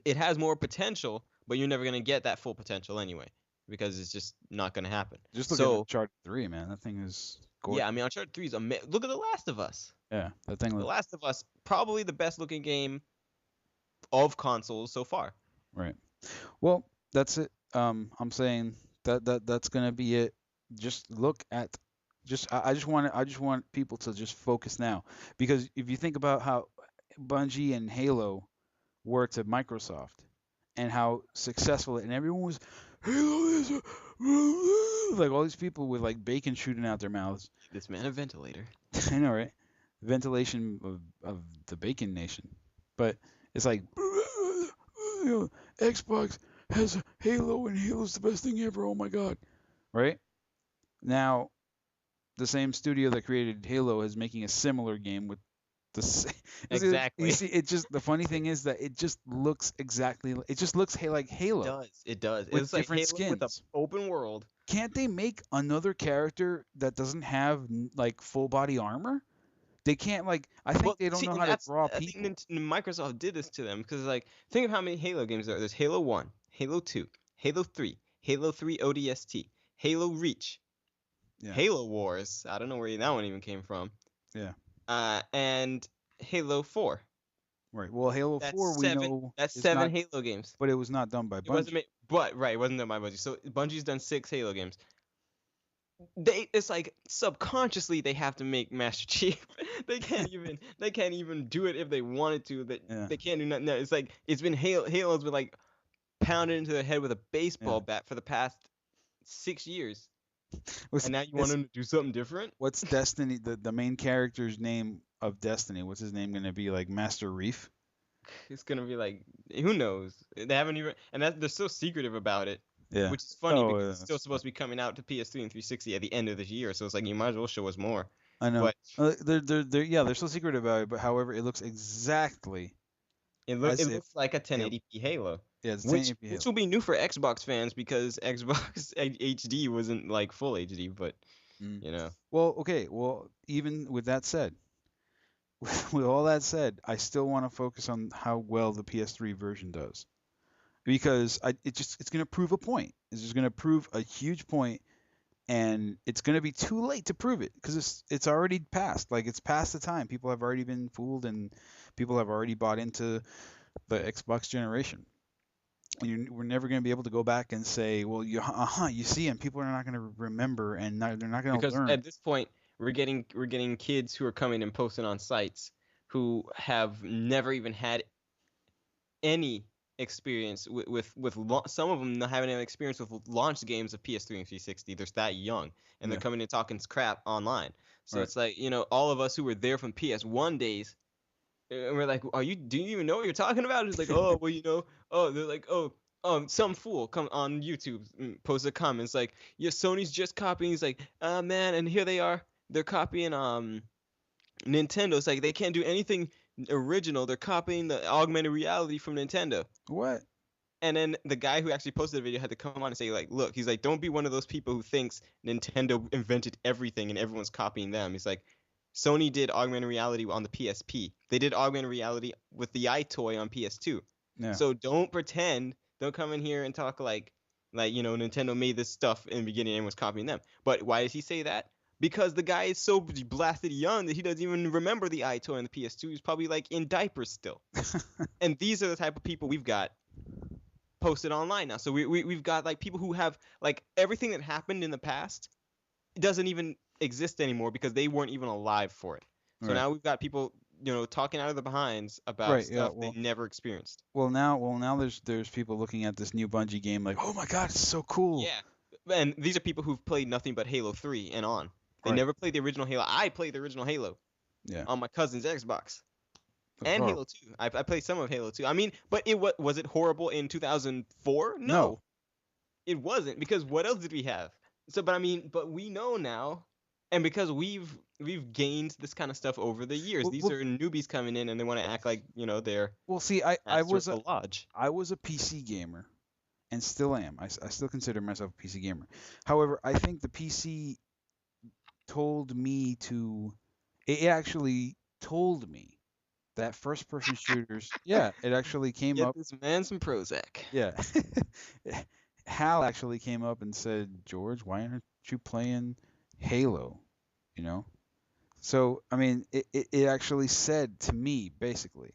It has more potential, but you're never gonna get that full potential anyway, because it's just not gonna happen. Just look at Uncharted 3, man. That thing is gorgeous. Yeah, I mean, Uncharted 3 is amazing. Look at The Last of Us. Yeah, that thing The looks Last of Us, probably the best looking game of consoles so far. right. Well, that's it. I'm saying that's gonna be it. Just look at, I just want people to just focus now, because if you think about how Bungie and Halo worked at Microsoft and how successful and everyone was, Halo is like all these people with like bacon shooting out their mouths. This man a ventilator. I know, right? Ventilation of the Bacon Nation. But it's like, Xbox has Halo and Halo's the best thing ever. Oh my God. Right? Now, the same studio that created Halo is making a similar game with the same. Exactly. You see, the funny thing is that it just looks like Halo. It does. With It's like different Halo with an skins. open world. Can't they make another character that doesn't have like full body armor? They can't, like, I think they don't know how to draw I people. think Microsoft did this to them because, like, think of how many Halo games there are. There's Halo 1, Halo 2, Halo 3, Halo 3 ODST, Halo Reach, Yeah. Halo Wars. I don't know where that one even came from. Yeah. And Halo 4. Right. Well, Halo That's 4 we know That's is 7 not, Halo games. but it was not done by It wasn't Bungie. it wasn't done by Bungie. So Bungie's done 6 Halo games. It's like subconsciously they have to make Master Chief. they can't even do it if they wanted to. They can't do nothing. It's like it's been Halo's been like pounded into their head with a baseball bat for the past 6 years. And now you want them to do something different? What's Destiny? The main character's name of Destiny. What's his name gonna be? Like Master Reef? It's gonna be like, who knows? They haven't even, and they're so secretive about it. Yeah. Which is funny because it's still supposed to be coming out to PS3 and 360 at the end of this year. So it's like you might as well show us more. I know. But they're so secretive about it. But however, it looks exactly. It looks like a 1080p Halo. Yeah, it's 1080p Halo. Which will be new for Xbox fans because Xbox HD wasn't like full HD, but you know. Well, okay. Well, even with that said, with all that said, I still want to focus on how well the PS3 version does, because it's going to prove a point. It's just going to prove a huge point, and it's going to be too late to prove it because it's already passed. Like, it's past the time. People have already been fooled, and people have already bought into the Xbox generation. And we're never going to be able to go back and say, well, you see, and people are not going to remember, and they're not going to learn. Because at this point, we're getting kids who are coming and posting on sites who have never even had any experience with some of them not having any experience with launch games of PS3 and 360. They're that young, and they're coming and talking crap online. So it's like, all of us who were there from PS1 days, and we're like, do you even know what you're talking about? It's like, oh, well, they're like, some fool come on YouTube posts a comment. It's like, yeah, Sony's just copying. He's like, man, and here they are. They're copying Nintendo. It's like they can't do anything original. They're copying the augmented reality from Nintendo. What? And then the guy who actually posted the video had to come on and say, like, look, he's like, don't be one of those people who thinks Nintendo invented everything and everyone's copying them. He's like, Sony did augmented reality on the PSP. They did augmented reality with the iToy on PS2. Yeah. So don't come in here and talk like Nintendo made this stuff in the beginning and everyone's copying them. But why does he say that? Because the guy is so blasted young that he doesn't even remember the iToy and the PS2. He's probably like in diapers still. And these are the type of people we've got posted online now. So we've got like people who have like everything that happened in the past doesn't even exist anymore because they weren't even alive for it. So now we've got people, talking out of the behinds about stuff they never experienced. Well, now there's people looking at this new Bungie game like, oh my God, it's so cool. Yeah, and these are people who've played nothing but Halo 3 and on. They never played the original Halo. I played the original Halo. Yeah. On my cousin's Xbox. And Halo 2. I played some of Halo 2. I mean, but was it horrible in 2004? No. It wasn't, because what else did we have? So, but we know now, and because we've gained this kind of stuff over the years. These are newbies coming in and they want to act like, they're Well, see, I was a lodge. I was a PC gamer and still am. I still consider myself a PC gamer. However, I think the PC told me to It actually told me that first-person shooters. Yeah, it actually came Get up. this man some Prozac. Yeah, Hal actually came up and said, George, why aren't you playing Halo? You know. So I mean, it actually said to me basically,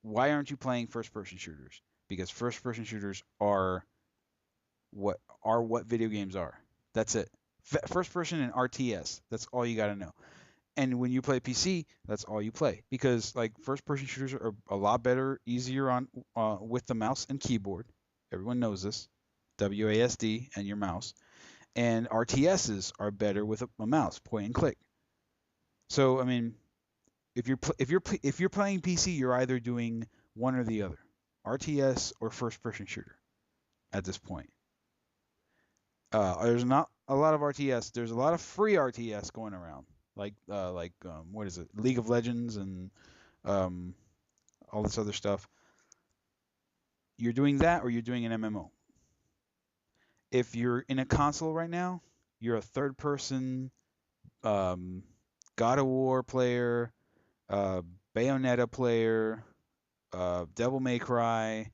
why aren't you playing first-person shooters? Because first-person shooters are what video games are. That's it. First-person and RTS. That's all you got to know. And when you play PC, that's all you play, because like first-person shooters are a lot better, easier on with the mouse and keyboard. Everyone knows this. WASD and your mouse. And RTSs are better with a mouse, point and click. So I mean, if you're playing PC, you're either doing one or the other, RTS or first-person shooter. At this point, there's not a lot of RTS. There's a lot of free RTS going around, like what is it, League of Legends and all this other stuff. You're doing that, or you're doing an MMO. If you're in a console right now, you're a third-person God of War player, Bayonetta player, Devil May Cry,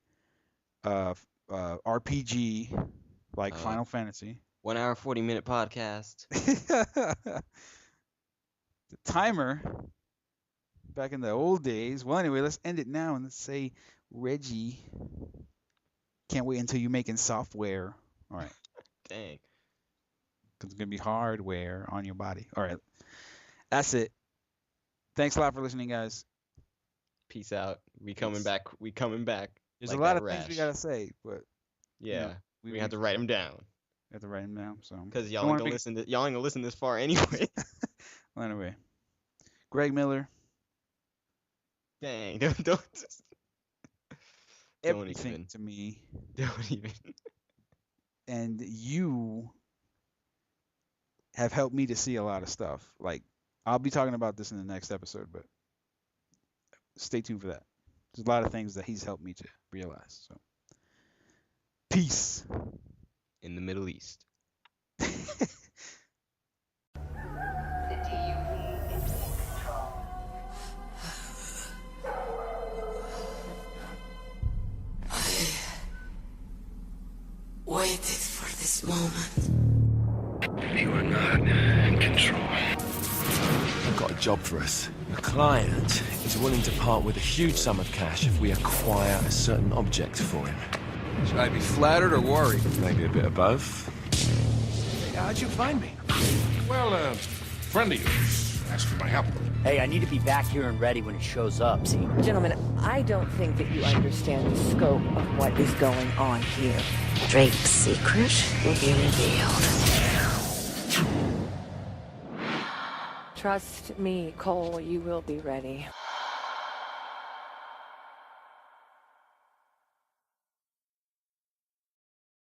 RPG, like Final Fantasy. 1 hour 40-minute podcast. The timer back in the old days. Well, anyway, let's end it now and let's say, Reggie, can't wait until you're making software. All right. Dang. It's going to be hardware on your body. All right. That's it. Thanks a lot for listening, guys. Peace out. We coming back. We coming back. There's like a lot that of things we got to say, but yeah, you know, we have to write them down. We have to write them down. So because y'all ain't gonna listen. Y'all ain't gonna listen this far anyway. Well, anyway, Greg Miller. Dang, don't Everything even. to me. Don't even. And you have helped me to see a lot of stuff. Like, I'll be talking about this in the next episode, but stay tuned for that. There's a lot of things that he's helped me to realize. So, peace. In the Middle East. Waited for this moment. You are not in control. I've got a job for us. A client is willing to part with a huge sum of cash if we acquire a certain object for him. Should I be flattered or worried? Maybe a bit of both. How'd you find me? Well, friend of yours asked for my help. Hey, I need to be back here and ready when it shows up, see? Gentlemen, I don't think that you understand the scope of what is going on here. Drake's secret will be revealed. Trust me, Cole, you will be ready.